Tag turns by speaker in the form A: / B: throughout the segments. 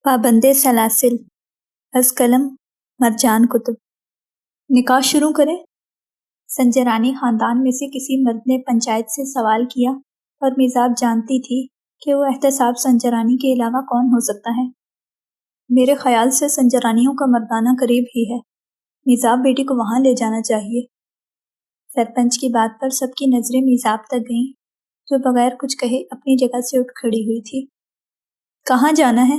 A: پابندِ سلاسل از قلم مرجان کتب۔ نکاح شروع کریں؟ سنجرانی خاندان میں سے کسی مرد نے پنچایت سے سوال کیا اور میزاب جانتی تھی کہ وہ احتساب سنجرانی کے علاوہ کون ہو سکتا ہے۔ میرے خیال سے سنجرانیوں کا مردانہ قریب ہی ہے، میزاب بیٹی کو وہاں لے جانا چاہیے۔ سرپنچ کی بات پر سب کی نظریں میزاب تک گئیں، جو بغیر کچھ کہے اپنی جگہ سے اٹھ کھڑی ہوئی تھی۔ کہاں جانا ہے؟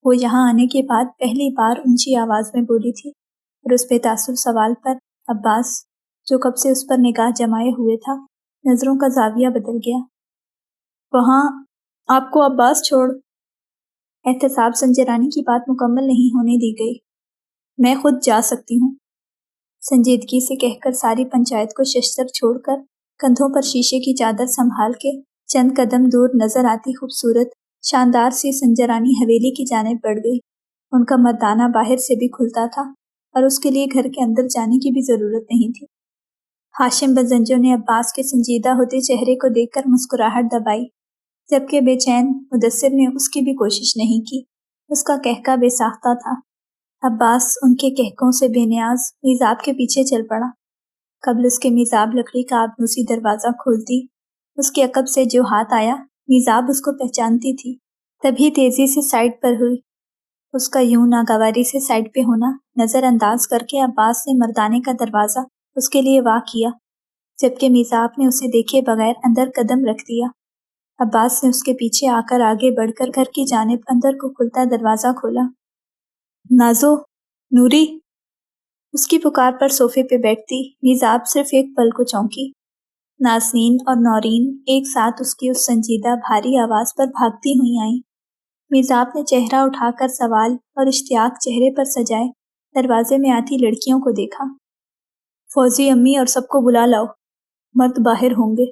A: وہ یہاں آنے کے بعد پہلی بار اونچی آواز میں بولی تھی، اور اس بے تعصب سوال پر عباس، جو کب سے اس پر نگاہ جمائے ہوئے تھا، نظروں کا زاویہ بدل گیا۔ وہاں آپ کو عباس چھوڑ۔ احتساب سنجرانی کی بات مکمل نہیں ہونے دی گئی۔ میں خود جا سکتی ہوں، سنجیدگی سے کہہ کر ساری پنچایت کو ششتر چھوڑ کر کندھوں پر شیشے کی چادر سنبھال کے چند قدم دور نظر آتی خوبصورت شاندار سی سنجرانی حویلی کی جانب بڑھ گئی۔ ان کا مردانہ باہر سے بھی کھلتا تھا اور اس کے لیے گھر کے اندر جانے کی بھی ضرورت نہیں تھی۔ ہاشم بزنجو نے عباس کے سنجیدہ ہوتے چہرے کو دیکھ کر مسکراہٹ دبائی، جبکہ بے چین مدثر نے اس کی بھی کوشش نہیں کی۔ اس کا کہکا بے ساختہ تھا۔ عباس ان کے کہکوں سے بے نیاز میزاب کے پیچھے چل پڑا۔ قبل اس کے میزاب لکڑی کا آبنوسی دروازہ کھولتی، اس کے عقب سے جو ہاتھ آیا، میزاب اس کو پہچانتی تھی، تبھی تیزی سے سائڈ پر ہوئی۔ اس کا یوں ناگواری سے سائڈ پہ ہونا نظر انداز کر کے عباس نے مردانے کا دروازہ اس کے لیے وا کیا، جبکہ میزاب نے اسے دیکھے بغیر اندر قدم رکھ دیا۔ عباس نے اس کے پیچھے آ کر آگے بڑھ کر گھر کی جانب اندر کو کھلتا دروازہ کھولا۔ نازو، نوری! اس کی پکار پر صوفے پہ بیٹھتی میزاب صرف ایک پل کو چونکی۔ نازنین اور نورین ایک ساتھ اس کی اس سنجیدہ بھاری آواز پر بھاگتی ہوئی آئیں۔ میزاب نے چہرہ اٹھا کر سوال اور اشتیاق چہرے پر سجائے دروازے میں آتی لڑکیوں کو دیکھا۔ فوزی امی اور سب کو بلا لاؤ، مرد باہر ہوں گے۔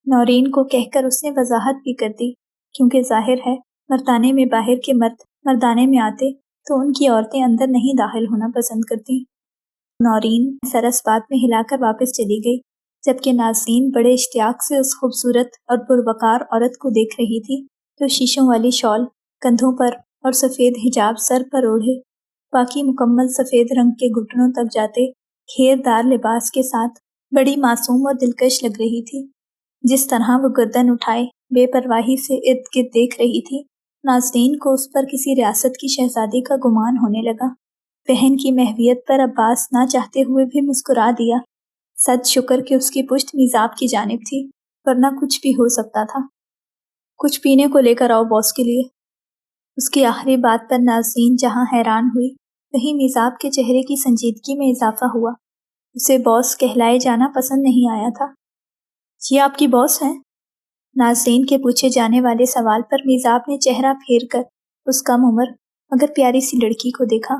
A: نورین کو کہہ کر اس نے وضاحت بھی کر دی، کیونکہ ظاہر ہے مردانے میں باہر کے مرد مردانے میں آتے تو ان کی عورتیں اندر نہیں داخل ہونا پسند کرتی۔ نورین سر اس بات میں ہلا کر واپس چلی گئی، جبکہ نازنین بڑے اشتیاق سے اس خوبصورت اور پروقار عورت کو دیکھ رہی تھی، جو شیشوں والی شال کندھوں پر اور سفید حجاب سر پر اوڑھے، باقی مکمل سفید رنگ کے گھٹنوں تک جاتے گھیر دار لباس کے ساتھ بڑی معصوم اور دلکش لگ رہی تھی۔ جس طرح وہ گردن اٹھائے بے پرواہی سے ارد گرد دیکھ رہی تھی، نازنین کو اس پر کسی ریاست کی شہزادی کا گمان ہونے لگا۔ بہن کی محویت پر عباس نہ چاہتے ہوئے بھی مسکرا دیا۔ سچ شکر کہ اس کی پشت میزاب کی جانب تھی، ورنہ کچھ بھی ہو سکتا تھا۔ کچھ پینے کو لے کر آؤ باس کے لیے۔ اس کی آخری بات پر نازنین جہاں حیران ہوئی، وہیں میزاب کے چہرے کی سنجیدگی میں اضافہ ہوا۔ اسے باس کہلائے جانا پسند نہیں آیا تھا۔ یہ آپ کی باس ہیں؟ نازنین کے پوچھے جانے والے سوال پر میزاب نے چہرہ پھیر کر اس کم عمر مگر پیاری سی لڑکی کو دیکھا۔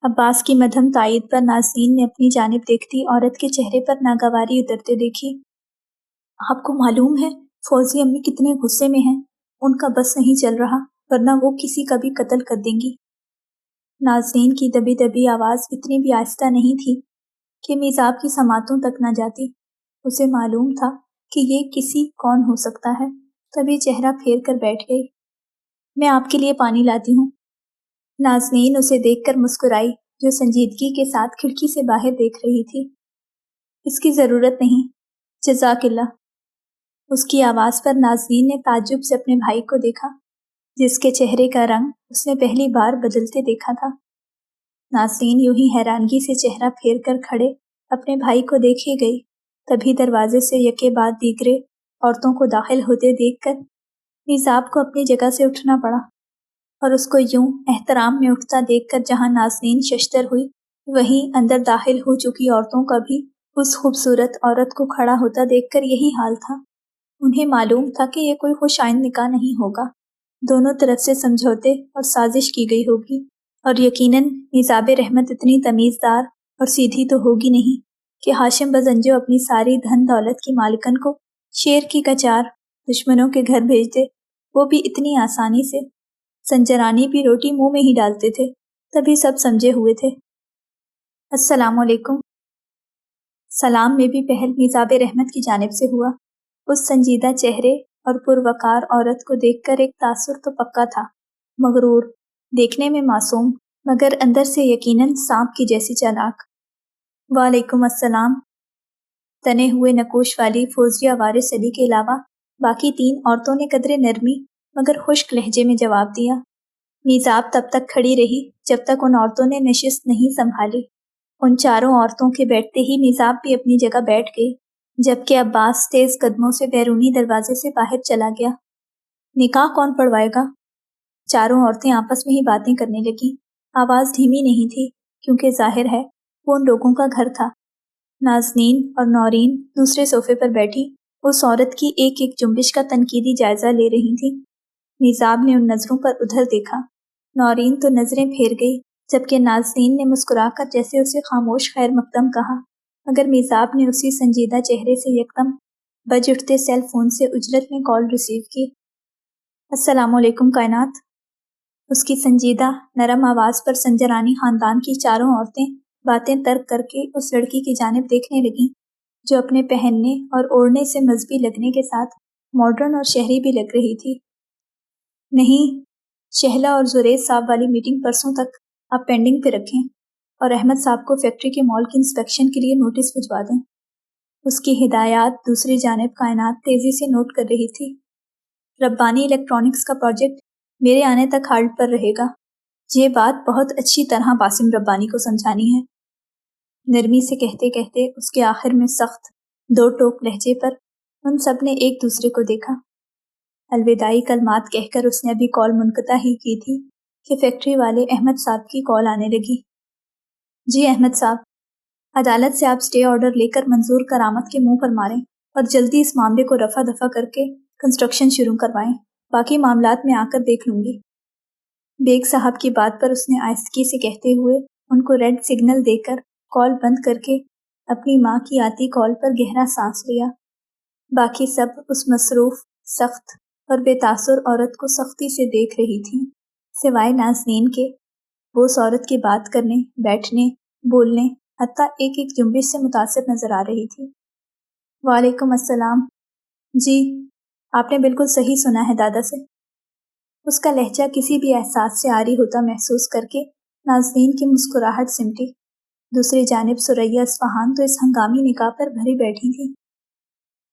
A: عباس کی مدھم تائید پر نازنین نے اپنی جانب دیکھتی عورت کے چہرے پر ناگواری اترتے دیکھی۔ آپ کو معلوم ہے فوزی امی کتنے غصے میں ہیں، ان کا بس نہیں چل رہا، ورنہ وہ کسی کا بھی قتل کر دیں گی۔ نازنین کی دبی دبی آواز اتنی بھی آہستہ نہیں تھی کہ میزاب کی سماعتوں تک نہ جاتی۔ اسے معلوم تھا کہ یہ کسی کون ہو سکتا ہے، تبھی چہرہ پھیر کر بیٹھ گئی۔ میں آپ کے لیے پانی لاتی ہوں۔ نازنین اسے دیکھ کر مسکرائی، جو سنجیدگی کے ساتھ کھڑکی سے باہر دیکھ رہی تھی۔ اس کی ضرورت نہیں، جزاک اللہ۔ اس کی آواز پر نازنین نے تعجب سے اپنے بھائی کو دیکھا، جس کے چہرے کا رنگ اس نے پہلی بار بدلتے دیکھا تھا۔ نازنین یوں ہی حیرانگی سے چہرہ پھیر کر کھڑے اپنے بھائی کو دیکھے گئی، تبھی دروازے سے یکے بعد دیگرے عورتوں کو داخل ہوتے دیکھ کر میزاب کو اپنی جگہ سے اٹھنا پڑا، اور اس کو یوں احترام میں اٹھتا دیکھ کر جہاں نازنین ششدر ہوئی، وہیں اندر داخل ہو چکی عورتوں کا بھی اس خوبصورت عورت کو کھڑا ہوتا دیکھ کر یہی حال تھا۔ انہیں معلوم تھا کہ یہ کوئی خوش آئند نکاح نہیں ہوگا، دونوں طرف سے سمجھوتے اور سازش کی گئی ہوگی، اور یقیناً میزاب رحمت اتنی تمیزدار اور سیدھی تو ہوگی نہیں کہ ہاشم بزنجو اپنی ساری دھن دولت کی مالکن کو شیر کی کچار دشمنوں کے گھر بھیج دے، وہ بھی اتنی آسانی سے۔ سنجرانی بھی روٹی منہ میں ہی ڈالتے تھے، تبھی سب سمجھے ہوئے تھے۔ السلام علیکم۔ سلام میں بھی پہل میزاب رحمت کی جانب سے ہوا۔ اس سنجیدہ چہرے اور پروقار عورت کو دیکھ کر ایک تاثر تو پکا تھا، مغرور، دیکھنے میں معصوم مگر اندر سے یقیناً سانپ کی جیسی چالاک۔ وعلیکم السلام، تنے ہوئے نقوش والی فوزیہ وارث علی کے علاوہ باقی 3 عورتوں نے قدرے نرمی مگر خشک لہجے میں جواب دیا۔ میزاب تب تک کھڑی رہی جب تک ان عورتوں نے نشست نہیں سنبھالی۔ ان چاروں عورتوں کے بیٹھتے ہی میزاب بھی اپنی جگہ بیٹھ گئی، جبکہ عباس تیز قدموں سے بیرونی دروازے سے باہر چلا گیا۔ نکاح کون پڑھوائے گا؟ چاروں عورتیں آپس میں ہی باتیں کرنے لگیں۔ آواز دھیمی نہیں تھی کیونکہ ظاہر ہے وہ ان لوگوں کا گھر تھا۔ نازنین اور نورین دوسرے صوفے پر بیٹھی اس عورت کی ایک ایک جنبش کا تنقیدی جائزہ لے رہی تھیں۔ میزاب نے ان نظروں پر ادھر دیکھا۔ نورین تو نظریں پھیر گئی، جبکہ نازنین نے مسکرا کر جیسے اسے خاموش خیر مقدم کہا، مگر میزاب نے اسی سنجیدہ چہرے سے یکدم بج اٹھتے سیل فون سے اجرت میں کال ریسیو کی۔ السلام علیکم کائنات۔ اس کی سنجیدہ نرم آواز پر سنجرانی خاندان کی چاروں عورتیں باتیں ترک کر کے اس لڑکی کی جانب دیکھنے لگیں جو اپنے پہننے اور اوڑھنے سے مذہبی لگنے کے ساتھ ماڈرن اور شہری بھی لگ رہی تھی۔ نہیں، شہلا اور زریز صاحب والی میٹنگ پرسوں تک آپ پینڈنگ پہ رکھیں اور احمد صاحب کو فیکٹری کے مال کی انسپیکشن کے لیے نوٹس بھجوا دیں۔ اس کی ہدایات دوسری جانب کائنات تیزی سے نوٹ کر رہی تھی۔ ربانی الیکٹرانکس کا پروجیکٹ میرے آنے تک ہالڈ پر رہے گا، یہ بات بہت اچھی طرح باسم ربانی کو سمجھانی ہے۔ نرمی سے کہتے کہتے اس کے آخر میں سخت 2 ٹوک لہجے پر ان سب نے ایک دوسرے کو دیکھا۔ الوداعی کلمات کہہ کر اس نے ابھی کال منقطع ہی کی تھی کہ فیکٹری والے احمد صاحب کی کال آنے لگی۔ جی احمد صاحب، عدالت سے آپ سٹے آرڈر لے کر منظور کرامت کے منہ پر ماریں اور جلدی اس معاملے کو رفع دفع کر کے کنسٹرکشن شروع کروائیں، باقی معاملات میں آ کر دیکھ لوں گی۔ بیگ صاحب کی بات پر اس نے آہستگی سے کہتے ہوئے ان کو ریڈ سگنل دے کر کال بند کر کے اپنی ماں کی آتی کال پر گہرا سانس لیا۔ باقی سب اس مصروف، سخت اور بے تاثر عورت کو سختی سے دیکھ رہی تھیں، سوائے نازنین کے۔ وہ اس عورت کی بات کرنے، بیٹھنے، بولنے، حتیٰ ایک ایک جنبش سے متاثر نظر آ رہی تھی۔ وعلیکم السلام۔ جی، آپ نے بالکل صحیح سنا ہے دادا سے۔ اس کا لہجہ کسی بھی احساس سے عاری ہوتا محسوس کر کے نازنین کی مسکراہٹ سمٹی۔ دوسری جانب ثریا اصفہان تو اس ہنگامی نکاح پر بھری بیٹھی تھی۔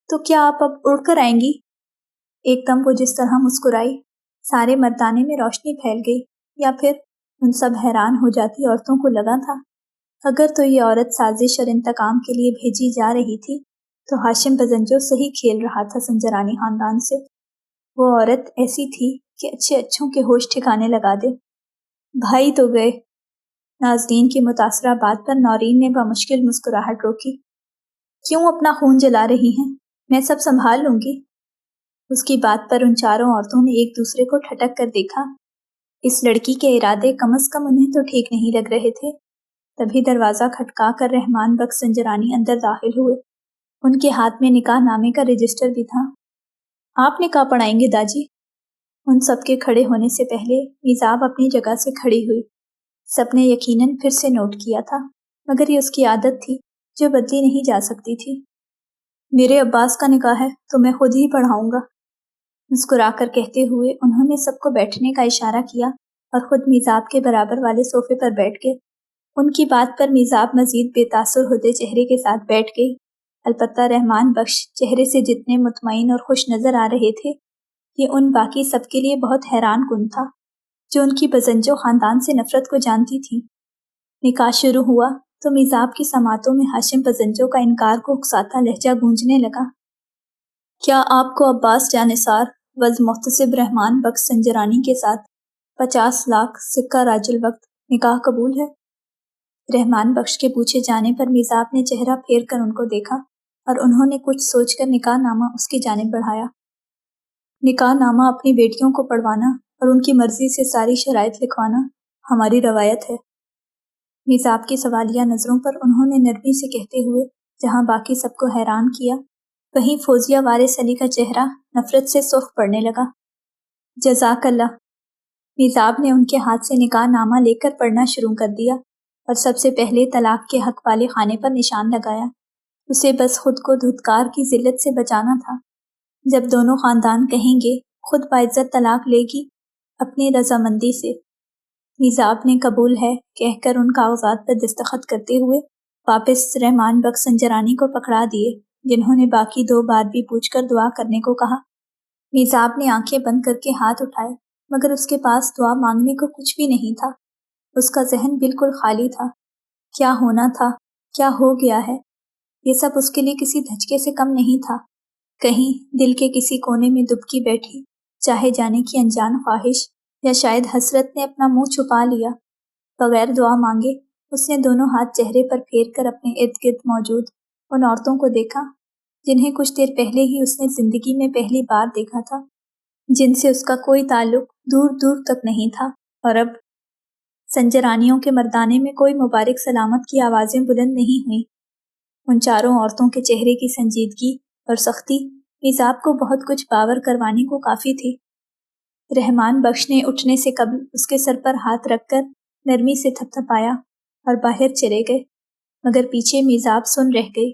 A: تو کیا آپ اب اڑ کر آئیں گی؟ ایک دم وہ جس طرح مسکرائی، سارے مردانے میں روشنی پھیل گئی، یا پھر ان سب حیران ہو جاتی عورتوں کو لگا تھا اگر تو یہ عورت سازش اور انتقام کے لیے بھیجی جا رہی تھی تو ہاشم بزنجو صحیح کھیل رہا تھا سنجرانی خاندان سے۔ وہ عورت ایسی تھی کہ اچھے اچھوں کے ہوش ٹھکانے لگا دے۔ بھائی تو گئے۔ نازنین کی متاثرہ بات پر نورین نے بمشکل مسکراہٹ روکی۔ کیوں اپنا خون جلا رہی ہیں؟ میں سب سنبھال لوں گی۔ اس کی بات پر ان چاروں عورتوں نے ایک دوسرے کو ٹھٹک کر دیکھا۔ اس لڑکی کے ارادے کم از کم انہیں تو ٹھیک نہیں لگ رہے تھے۔ تبھی دروازہ کھٹکا کر رحمان بخش سنجرانی اندر داخل ہوئے۔ ان کے ہاتھ میں نکاح نامے کا رجسٹر بھی تھا۔ آپ نکاح پڑھائیں گے داجی؟ ان سب کے کھڑے ہونے سے پہلے میزاب اپنی جگہ سے کھڑی ہوئی۔ سب نے یقیناً پھر سے نوٹ کیا تھا، مگر یہ اس کی عادت تھی جو بدلی نہیں جا سکتی تھی۔ میرے عباس کا نکاح ہے تو میں خود ہی پڑھاؤں گا، مسکرا کر کہتے ہوئے انہوں نے سب کو بیٹھنے کا اشارہ کیا اور خود میزاب کے برابر والے صوفے پر بیٹھ گئے۔ ان کی بات پر میزاب مزید بے تاثر ہوتے چہرے کے ساتھ بیٹھ گئی، البتہ رحمان بخش چہرے سے جتنے مطمئن اور خوش نظر آ رہے تھے یہ ان باقی سب کے لیے بہت حیران کن تھا جو ان کی بزنجو خاندان سے نفرت کو جانتی تھی۔ نکاح شروع ہوا تو میزاب کی سماعتوں میں ہاشم بزنجو کا انکار کو اکساتا لہجہ گونجنے لگا۔ کیا آپ کو عباس جانثار وز محتسب رحمان بخش سنجرانی کے ساتھ 50 لاکھ سکہ راج الوقت نکاح قبول ہے؟ رحمان بخش کے پوچھے جانے پر میزاب نے چہرہ پھیر کر ان کو دیکھا اور انہوں نے کچھ سوچ کر نکاح نامہ اس کی جانب بڑھایا۔ نکاح نامہ اپنی بیٹیوں کو پڑھوانا اور ان کی مرضی سے ساری شرائط لکھوانا ہماری روایت ہے۔ میزاب کی سوالیہ نظروں پر انہوں نے نرمی سے کہتے ہوئے جہاں باقی سب کو حیران کیا، وہیں فوزیہ وارث علی کا چہرہ نفرت سے سرخ پڑنے لگا۔ جزاک اللہ۔ میزاب نے ان کے ہاتھ سے نکاح نامہ لے کر پڑھنا شروع کر دیا اور سب سے پہلے طلاق کے حق والے خانے پر نشان لگایا۔ اسے بس خود کو دھتکار کی ذلت سے بچانا تھا۔ جب دونوں خاندان کہیں گے خود باعزت طلاق لے گی اپنی رضامندی سے۔ میزاب نے قبول ہے کہہ کر ان کاغذات پر دستخط کرتے ہوئے واپس رحمان بخش سنجرانی کو پکڑا دیے، جنہوں نے باقی 2 بار بھی پوچھ کر دعا کرنے کو کہا۔ میزاب نے آنکھیں بند کر کے ہاتھ اٹھائے، مگر اس کے پاس دعا مانگنے کو کچھ بھی نہیں تھا۔ اس کا ذہن بالکل خالی تھا۔ کیا ہونا تھا، کیا ہو گیا ہے، یہ سب اس کے لیے کسی دھچکے سے کم نہیں تھا۔ کہیں دل کے کسی کونے میں دبکی بیٹھی چاہے جانے کی انجان خواہش، یا شاید حسرت نے اپنا منہ چھپا لیا۔ بغیر دعا مانگے اس نے دونوں ہاتھ چہرے پر پھیر کر اپنے ارد گرد موجود ان عورتوں کو دیکھا جنہیں کچھ دیر پہلے ہی اس نے زندگی میں پہلی بار دیکھا تھا، جن سے اس کا کوئی تعلق دور دور تک نہیں تھا، اور اب سنجرانیوں کے مردانے میں کوئی مبارک سلامت کی آوازیں بلند نہیں ہوئیں۔ ان چاروں عورتوں کے چہرے کی سنجیدگی اور سختی میزاب کو بہت کچھ باور کروانے کو کافی تھی۔ رحمان بخش نے اٹھنے سے قبل اس کے سر پر ہاتھ رکھ کر نرمی سے تھپتھپایا اور باہر چلے گئے، مگر پیچھے میزاب سن رہ گئی۔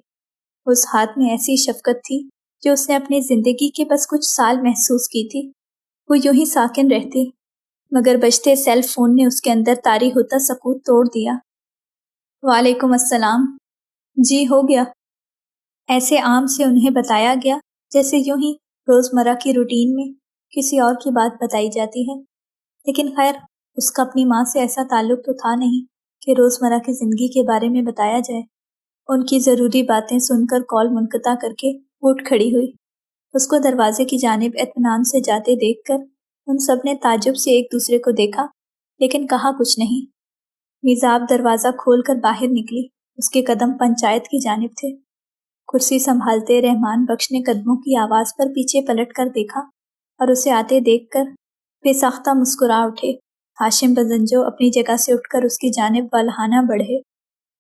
A: اس ہاتھ میں ایسی شفقت تھی جو اس نے اپنی زندگی کے بس کچھ سال محسوس کی تھی۔ وہ یوں ہی ساکن رہتی، مگر بجتے سیل فون نے اس کے اندر طاری ہوتا سکوت توڑ دیا۔ وعلیکم السلام۔ جی ہو گیا، ایسے عام سے انہیں بتایا گیا جیسے یوں ہی روزمرہ کی روٹین میں کسی اور کی بات بتائی جاتی ہے، لیکن خیر اس کا اپنی ماں سے ایسا تعلق تو تھا نہیں کہ روزمرہ کی زندگی کے بارے میں بتایا جائے۔ ان کی ضروری باتیں سن کر کال منقطع کر کے اٹھ کھڑی ہوئی۔ اس کو دروازے کی جانب اطمینان سے جاتے دیکھ کر ان سب نے تعجب سے ایک دوسرے کو دیکھا، لیکن کہا کچھ نہیں۔ میزاب دروازہ کھول کر باہر نکلی، اس کے قدم پنچایت کی جانب تھے۔ کرسی سنبھالتے رحمان بخش نے قدموں کی آواز پر پیچھے پلٹ کر دیکھا اور اسے آتے دیکھ کر بے ساختہ مسکرا اٹھے۔ ہاشم بزنجو اپنی جگہ سے اٹھ کر اس کی جانب والہانہ بڑھے۔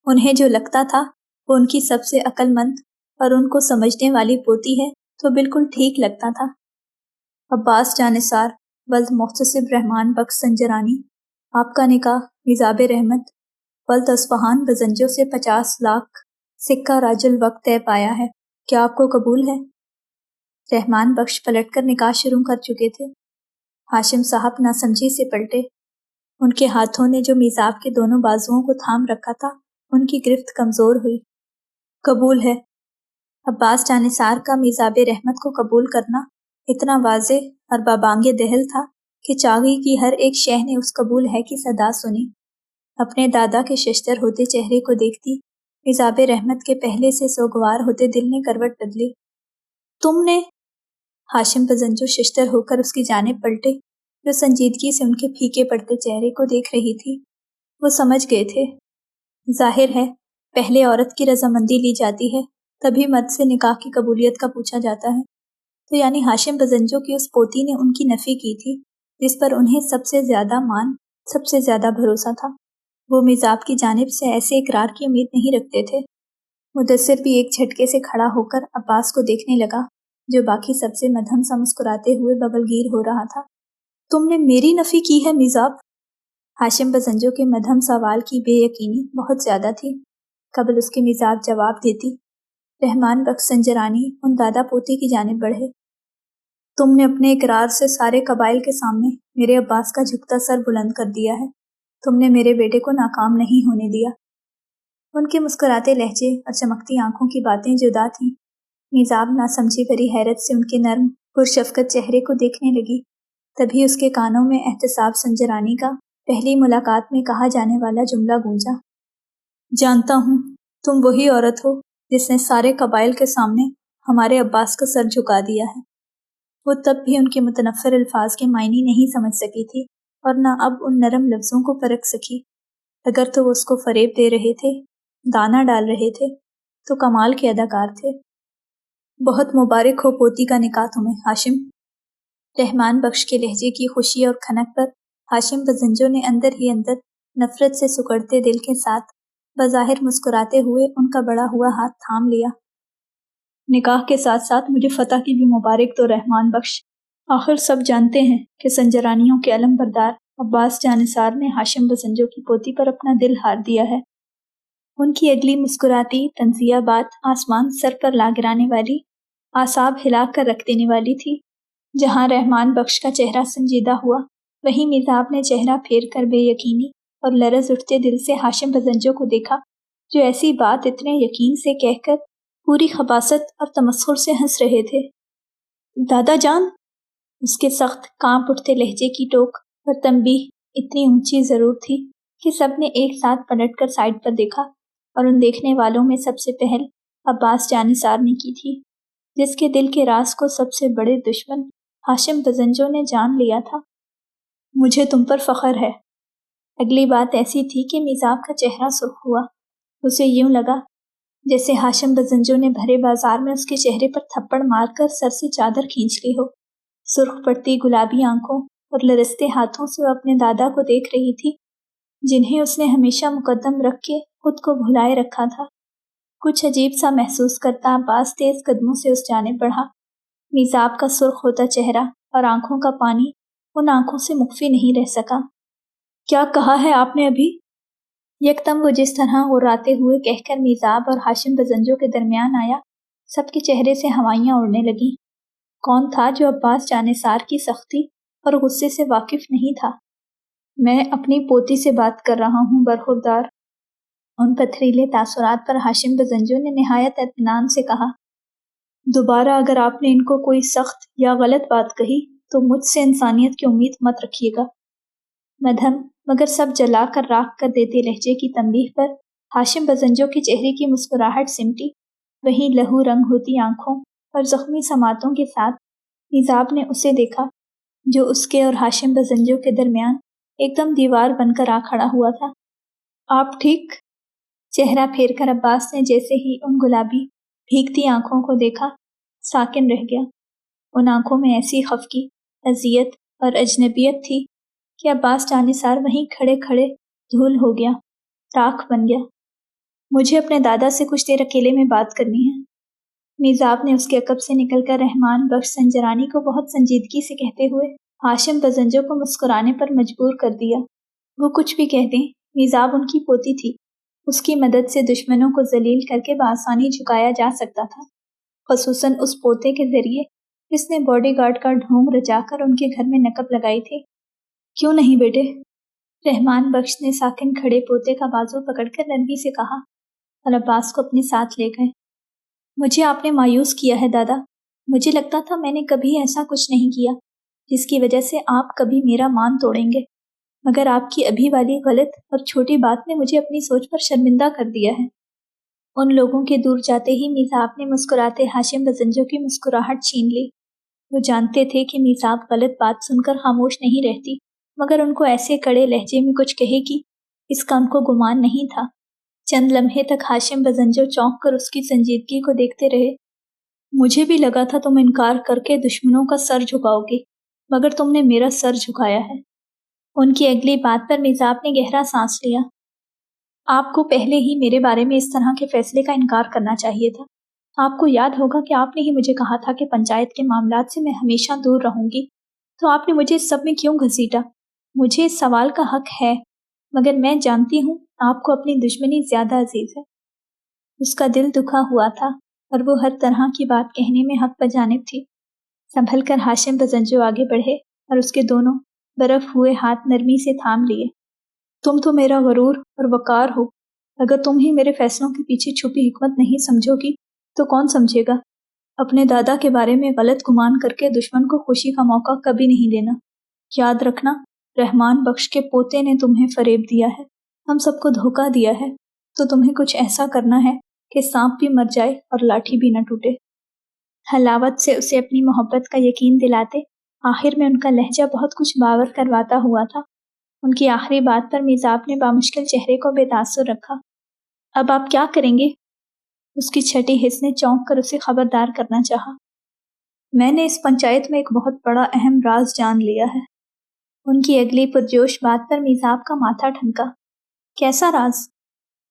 A: انہیں جو لگتا تھا وہ ان کی سب سے عقل مند اور ان کو سمجھنے والی پوتی ہے تو بالکل ٹھیک لگتا تھا۔ عباس جانثار ولد محتسب رحمان بخش سنجرانی، آپ کا نکاح میزاب رحمت ولد اصفہان بزنجو سے 50 لاکھ سکہ راج الوقت طے پایا ہے، کیا آپ کو قبول ہے؟ رحمان بخش پلٹ کر نکاح شروع کر چکے تھے۔ ہاشم صاحب ناسمجھی سے پلٹے۔ ان کے ہاتھوں نے جو میزاب کے دونوں بازوؤں کو تھام رکھا تھا ان کی گرفت کمزور ہوئی۔ قبول ہے۔ عباس جانثار کا میزاب رحمت کو قبول کرنا اتنا واضح اور بابانگ دہل تھا کہ چاغی کی ہر ایک شہ نے اس قبول ہے کی صدا سنی۔ اپنے دادا کے ششدر ہوتے چہرے کو دیکھتی میزاب رحمت کے پہلے سے سوگوار ہوتے دل نے کروٹ بدلی۔ تم نے؟ ہاشم بزنجو ششدر ہو کر اس کی جانب پلٹے، جو سنجیدگی سے ان کے پھیکے پڑتے چہرے کو دیکھ رہی تھی۔ وہ سمجھ گئے تھے، ظاہر ہے پہلے عورت کی رضامندی لی جاتی ہے تبھی مرد سے نکاح کی قبولیت کا پوچھا جاتا ہے، تو یعنی ہاشم بزنجو کی اس پوتی نے ان کی نفی کی تھی جس پر انہیں سب سے زیادہ مان، سب سے زیادہ بھروسہ تھا۔ وہ میزاب کی جانب سے ایسے اقرار کی امید نہیں رکھتے تھے۔ مدثر بھی ایک جھٹکے سے کھڑا ہو کر عباس کو دیکھنے لگا، جو باقی سب سے مدھم سا مسکراتے ہوئے بغل گیر ہو رہا تھا۔ تم نے میری نفی کی ہے میزاب؟ ہاشم بزنجو کے مدھم سوال کی بے یقینی بہت زیادہ تھی۔ قبل اس کے میزاب جواب دیتی، رحمان بخش سنجرانی ان دادا پوتی کی جانب بڑھے۔ تم نے اپنے اقرار سے سارے قبائل کے سامنے میرے عباس کا جھکتا سر بلند کر دیا ہے۔ تم نے میرے بیٹے کو ناکام نہیں ہونے دیا۔ ان کے مسکراتے لہجے اور چمکتی آنکھوں کی باتیں جدا تھیں۔ میزاب ناسمجھی بھری حیرت سے ان کے نرم پرشفقت چہرے کو دیکھنے لگی۔ تبھی اس کے کانوں میں احتساب سنجرانی کا پہلی ملاقات میں کہا جانے والا جملہ گونجا، جانتا ہوں تم وہی عورت ہو جس نے سارے قبائل کے سامنے ہمارے عباس کا سر جھکا دیا ہے۔ وہ تب بھی ان کے متنفر الفاظ کے معنی نہیں سمجھ سکی تھی اور نہ اب ان نرم لفظوں کو پرکھ سکی۔ اگر تو وہ اس کو فریب دے رہے تھے، دانہ ڈال رہے تھے، تو کمال کے اداکار تھے۔ بہت مبارک ہو پوتی کا نکاح تمہیں ہاشم۔ رحمان بخش کے لہجے کی خوشی اور کھنک پر ہاشم بزنجو نے اندر ہی اندر نفرت سے سکڑتے دل کے ساتھ بظاہر مسکراتے ہوئے ان کا بڑا ہوا ہاتھ تھام لیا۔ نکاح کے ساتھ ساتھ مجھے فتح کی بھی مبارک دو رحمان بخش۔ آخر سب جانتے ہیں کہ سنجرانیوں کے علم بردار عباس جانثار نے ہاشم بزنجو کی پوتی پر اپنا دل ہار دیا ہے۔ ان کی اگلی مسکراتی طنزیہ بات آسمان سر پر لا گرانے والی اعصاب ہلا کر رکھ دینے والی تھی۔ جہاں رحمان بخش کا چہرہ سنجیدہ ہوا، وہیں میزاب نے چہرہ پھیر کر بے یقینی اور لرز اٹھتے دل سے ہاشم بزنجو کو دیکھا، جو ایسی بات اتنے یقین سے کہہ کر پوری خباثت اور تمسخر سے ہنس رہے تھے۔ دادا جان! اس کے سخت کانپ اٹھتے لہجے کی ٹوک اور تنبیہ اتنی اونچی ضرور تھی کہ سب نے ایک ساتھ پلٹ کر سائڈ پر دیکھا، اور ان دیکھنے والوں میں سب سے پہل عباس جانثار نے کی تھی، جس کے دل کے راز کو سب سے بڑے دشمن ہاشم بزنجو نے جان لیا تھا۔ مجھے تم پر فخر ہے۔ اگلی بات ایسی تھی کہ میزاب کا چہرہ سرخ ہوا۔ اسے یوں لگا جیسے ہاشم بزنجو نے بھرے بازار میں اس کے چہرے پر تھپڑ مار کر سر سے چادر کھینچ لی ہو۔ سرخ پڑتی گلابی آنکھوں اور لرزتے ہاتھوں سے وہ اپنے دادا کو دیکھ رہی تھی، جنہیں اس نے ہمیشہ مقدم رکھ کے خود کو بھلائے رکھا تھا۔ کچھ عجیب سا محسوس کرتا عباس تیز قدموں سے اس جانب بڑھا۔ میزاب کا سرخ ہوتا چہرہ اور آنکھوں کا پانی ان آنکھوں سے مخفی نہیں رہ سکا۔ کیا کہا ہے آپ نے ابھی؟ یکدم وہ جس طرح غراتے ہوئے کہہ کر میزاب اور ہاشم بزنجو کے درمیان آیا، سب کے چہرے سے ہوائیاں اڑنے لگیں۔ کون تھا جو عباس جانثار کی سختی اور غصے سے واقف نہیں تھا؟ میں اپنی پوتی سے بات کر رہا ہوں برخوردار۔ ان پتھریلے تاثرات پر ہاشم بزنجو نے نہایت اطمینان سے کہا، دوبارہ اگر آپ نے ان کو کوئی سخت یا غلط بات کہی تو مجھ سے انسانیت کی امید مت رکھیے گا۔ مدھم مگر سب جلا کر راکھ کر دیتے لہجے کی تنبیہ پر ہاشم بزنجو کے چہرے کی مسکراہٹ سمٹی، وہیں لہو رنگ ہوتی آنکھوں اور زخمی سماعتوں کے ساتھ میزاب نے اسے دیکھا، جو اس کے اور ہاشم بزنجو کے درمیان ایک دم دیوار بن کر آ کھڑا ہوا تھا۔ آپ ٹھیک؟ چہرہ پھیر کر عباس نے جیسے ہی ان گلابی بھیگتی آنکھوں کو دیکھا، ساکن رہ گیا۔ ان آنکھوں میں ایسی خفگی، اذیت اور اجنبیت تھی کہ عباس جانثار وہیں کھڑے کھڑے دھول ہو گیا، راکھ بن گیا۔ مجھے اپنے دادا سے کچھ دیر اکیلے میں بات کرنی ہے۔ میزاب نے اس کے عقب سے نکل کر رحمان بخش سنجرانی کو بہت سنجیدگی سے کہتے ہوئے ہاشم بزنجو کو مسکرانے پر مجبور کر دیا۔ وہ کچھ بھی کہہ دیں، میزاب ان کی پوتی تھی، اس کی مدد سے دشمنوں کو ذلیل کر کے بآسانی جھکایا جا سکتا تھا، خصوصاً اس پوتے کے ذریعے جس نے باڈی گارڈ کا ڈھونگ رچا کر ان کے گھر میں نقب لگائی تھی۔ کیوں نہیں بیٹے؟ رحمان بخش نے ساکن کھڑے پوتے کا بازو پکڑ کر نرمی سے کہا، اور عباس کو اپنے ساتھ لے گئے۔ مجھے آپ نے مایوس کیا ہے دادا۔ مجھے لگتا تھا میں نے کبھی ایسا کچھ نہیں کیا جس کی وجہ سے آپ کبھی میرا مان توڑیں گے، مگر آپ کی ابھی والی غلط اور چھوٹی بات نے مجھے اپنی سوچ پر شرمندہ کر دیا ہے۔ ان لوگوں کے دور جاتے ہی میزاب نے مسکراتے ہاشم بزنجو کی مسکراہٹ چھین لی۔ وہ جانتے تھے کہ میزاب غلط بات سن کر خاموش نہیں رہتی، مگر ان کو ایسے کڑے لہجے میں کچھ کہے گی اس کا ان کو گمان نہیں تھا۔ چند لمحے تک ہاشم بزنجو چونک کر اس کی سنجیدگی کو دیکھتے رہے۔ مجھے بھی لگا تھا تم انکار کر کے دشمنوں کا سر جھکاؤ گی، مگر تم نے میرا سر جھکایا ہے۔ ان کی اگلی بات پر میزاب نے گہرا سانس لیا۔ آپ کو پہلے ہی میرے بارے میں اس طرح کے فیصلے کا انکار کرنا چاہیے تھا۔ آپ کو یاد ہوگا کہ آپ نے ہی مجھے کہا تھا کہ پنچایت کے معاملات سے میں ہمیشہ دور رہوں گی، تو آپ نے مجھے اس سب میں کیوں گھسیٹا؟ مجھے اس سوال کا حق ہے، مگر میں جانتی ہوں آپ کو اپنی دشمنی زیادہ عزیز ہے۔ اس کا دل دکھا ہوا تھا اور وہ ہر طرح کی بات کہنے میں حق بجانب تھی۔ سنبھل کر ہاشم بزنجو آگے بڑھے اور اس کے دونوں برف ہوئے ہاتھ نرمی سے تھام لیے۔ تم تو میرا غرور اور وقار ہو، اگر تم ہی میرے فیصلوں کے پیچھے چھپی حکمت نہیں سمجھو گی تو کون سمجھے گا؟ اپنے دادا کے بارے میں غلط گمان کر کے دشمن کو خوشی کا موقع کبھی نہیں دینا۔ یاد رکھنا، رحمان بخش کے پوتے نے تمہیں فریب دیا ہے، ہم سب کو دھوکہ دیا ہے، تو تمہیں کچھ ایسا کرنا ہے کہ سانپ بھی مر جائے اور لاٹھی بھی نہ ٹوٹے۔ حلاوت سے اسے اپنی محبت کا یقین دلاتے آخر میں ان کا لہجہ بہت کچھ باور کرواتا ہوا تھا۔ ان کی آخری بات پر میزاب نے بامشکل چہرے کو بے تاثر رکھا۔ اب آپ کیا کریں گے؟ اس کی چھٹی حس نے چونک کر اسے خبردار کرنا چاہا۔ میں نے اس پنچایت میں ایک بہت بڑا اہم راز جان لیا ہے۔ ان کی اگلی پرجوش بات پر میزاب کا ماتھا ٹھنکا۔ کیسا راز؟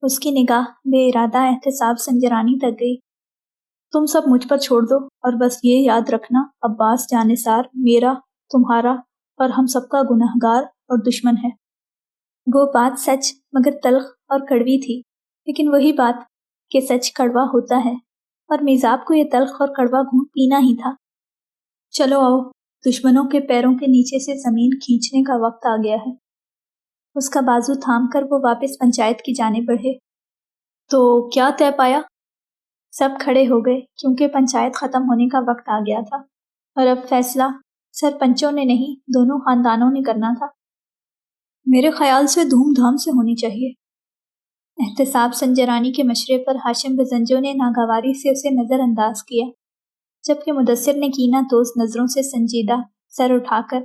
A: اس کی نگاہ بے ارادہ احتساب سنجرانی تک گئی۔ تم سب مجھ پر چھوڑ دو اور بس یہ یاد رکھنا، عباس جانثار میرا، تمہارا اور ہم سب کا گنہگار اور دشمن ہے۔ وہ بات سچ مگر تلخ اور کڑوی تھی، لیکن وہی بات کہ سچ کڑوا ہوتا ہے۔ اور میزاب کو یہ تلخ اور کڑوا گھونٹ پینا ہی تھا۔ چلو آؤ، دشمنوں کے پیروں کے نیچے سے زمین کھینچنے کا وقت آ گیا ہے۔ اس کا بازو تھام کر وہ واپس پنچایت کی جانب بڑھے۔ تو کیا طے پایا؟ سب کھڑے ہو گئے کیونکہ پنچایت ختم ہونے کا وقت آ گیا تھا اور اب فیصلہ سرپنچوں نے نہیں، دونوں خاندانوں نے کرنا تھا۔ میرے خیال سے دھوم دھام سے ہونی چاہیے۔ احتساب سنجرانی کے مشورے پر ہاشم بزنجو نے ناگواری سے اسے نظر انداز کیا، جبکہ مدثر نے کینہ توز نظروں سے سنجیدہ سر اٹھا کر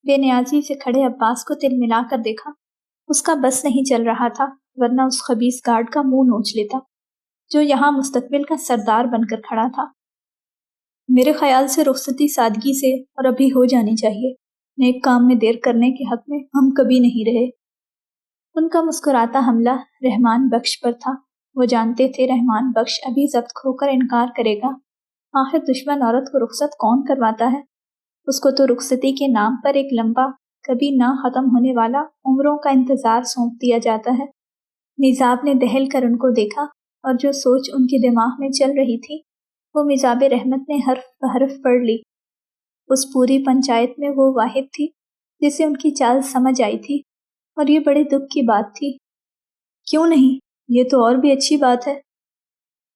A: بے نیازی سے کھڑے عباس کو تل ملا کر دیکھا۔ اس کا بس نہیں چل رہا تھا، ورنہ اس خبیث گارڈ کا منہ نوچ لیتا جو یہاں مستقبل کا سردار بن کر کھڑا تھا۔ میرے خیال سے رخصتی سادگی سے اور ابھی ہو جانی چاہیے۔ نیک کام میں دیر کرنے کے حق میں ہم کبھی نہیں رہے۔ ان کا مسکراتا حملہ رحمان بخش پر تھا۔ وہ جانتے تھے رحمان بخش ابھی ضبط کھو کر انکار کرے گا۔ آخر دشمن عورت کو رخصت کون کرواتا ہے؟ اس کو تو رخصتی کے نام پر ایک لمبا، کبھی نہ ختم ہونے والا عمروں کا انتظار سونپ دیا جاتا ہے۔ میزاب نے دہل کر ان کو دیکھا اور جو سوچ ان کے دماغ میں چل رہی تھی وہ میزاب رحمت نے حرف بحرف پڑھ لی۔ اس پوری پنچایت میں وہ واحد تھی جسے ان کی چال سمجھ آئی تھی، اور یہ بڑے دکھ کی بات تھی۔ کیوں نہیں؟ یہ تو اور بھی اچھی بات ہے۔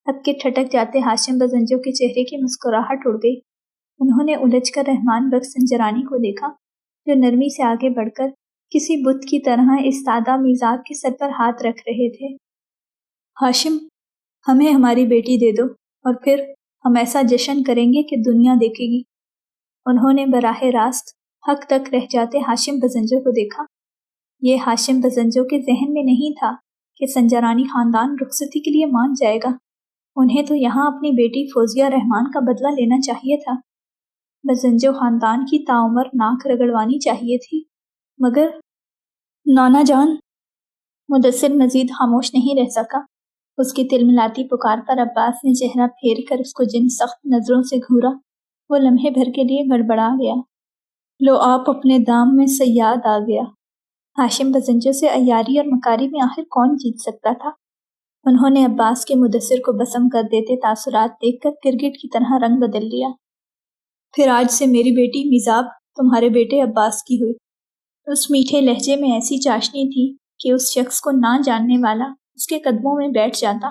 A: اب کے ٹھٹک جاتے ہاشم بزنجو کے چہرے کی مسکراہٹ اڑ گئی۔ انہوں نے الجھ کر رحمان بخش سنجرانی کو دیکھا جو نرمی سے آگے بڑھ کر کسی بت کی طرح استادہ میزاب کے سر پر ہاتھ رکھ رہے تھے۔ ہاشم، ہمیں ہماری بیٹی دے دو اور پھر ہم ایسا جشن کریں گے کہ دنیا دیکھے گی۔ انہوں نے براہ راست حق تک رہ جاتے ہاشم بزنجو کو دیکھا۔ یہ ہاشم بزنجو کے ذہن میں نہیں تھا کہ سنجرانی خاندان رخصتی کے لیے مان جائے گا۔ انہیں تو یہاں اپنی بیٹی فوزیہ رحمان کا بدلہ لینا چاہیے تھا۔ بزنجو خاندان کی تاعمر ناک رگڑوانی چاہیے تھی، مگر نانا جان۔ مدثر مزید خاموش نہیں رہ سکا۔ اس کی تلملاتی پکار پر عباس نے چہرہ پھیر کر اس کو جن سخت نظروں سے گھورا وہ لمحے بھر کے لیے گڑبڑا گیا۔ لو آپ اپنے دام میں صیاد آ گیا۔ ہاشم بزنجو سے عیاری اور مکاری میں آخر کون جیت سکتا تھا؟ انہوں نے عباس کے مدثر کو بسم کر دیتے تاثرات دیکھ کر گرگٹ کی طرح رنگ بدل لیا۔ پھر آج سے میری بیٹی میزاب تمہارے بیٹے عباس کی ہوئی۔ اس میٹھے لہجے میں ایسی چاشنی تھی کہ اس شخص کو نہ جاننے والا اس کے قدموں میں بیٹھ جاتا،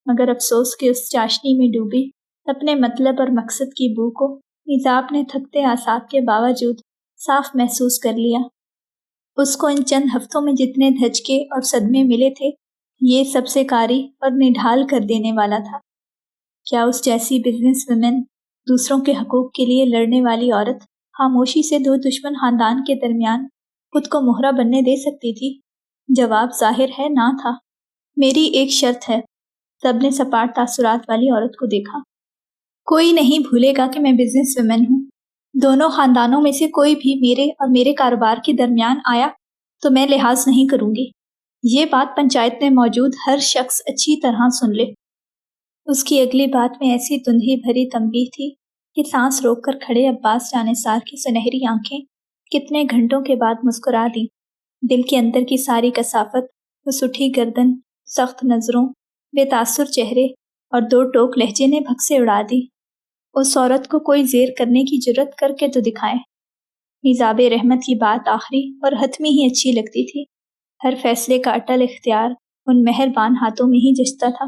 A: مگر افسوس کہ اس چاشنی میں ڈوبی اپنے مطلب اور مقصد کی بو کو میزاب نے تھکتے اعصاب کے باوجود صاف محسوس کر لیا۔ اس کو ان چند ہفتوں میں جتنے دھچکے اور صدمے ملے تھے یہ سب سے کاری اور نڈھال کر دینے والا تھا۔ کیا اس جیسی بزنس ویمن، دوسروں کے حقوق کے لیے لڑنے والی عورت، خاموشی سے دو دشمن خاندان کے درمیان خود کو مہرہ بننے دے سکتی تھی؟ جواب ظاہر ہے نہ تھا۔ میری ایک شرط ہے۔ سب نے سپاٹ تاثرات والی عورت کو دیکھا۔ کوئی نہیں بھولے گا کہ میں بزنس ویمن ہوں۔ دونوں خاندانوں میں سے کوئی بھی میرے اور میرے کاروبار کے درمیان آیا تو میں لحاظ نہیں کروں گی۔ یہ بات پنچایت میں موجود ہر شخص اچھی طرح سن لے۔ اس کی اگلی بات میں ایسی دھندھی بھری تنبیہ تھی کہ سانس روک کر کھڑے عباس جانثار کی سنہری آنکھیں کتنے گھنٹوں کے بعد مسکرا دیں۔ دل کے اندر کی ساری کثافت، اس اٹھی گردن، سخت نظروں، بے تاثر چہرے اور دو ٹوک لہجے نے بھگ سے اڑا دی۔ اس عورت کو کوئی زیر کرنے کی جرت کر کے تو دکھائے۔ میزاب رحمت کی بات آخری اور حتمی ہی اچھی لگتی تھی۔ ہر فیصلے کا اٹل اختیار ان مہربان ہاتھوں میں ہی جچتا تھا۔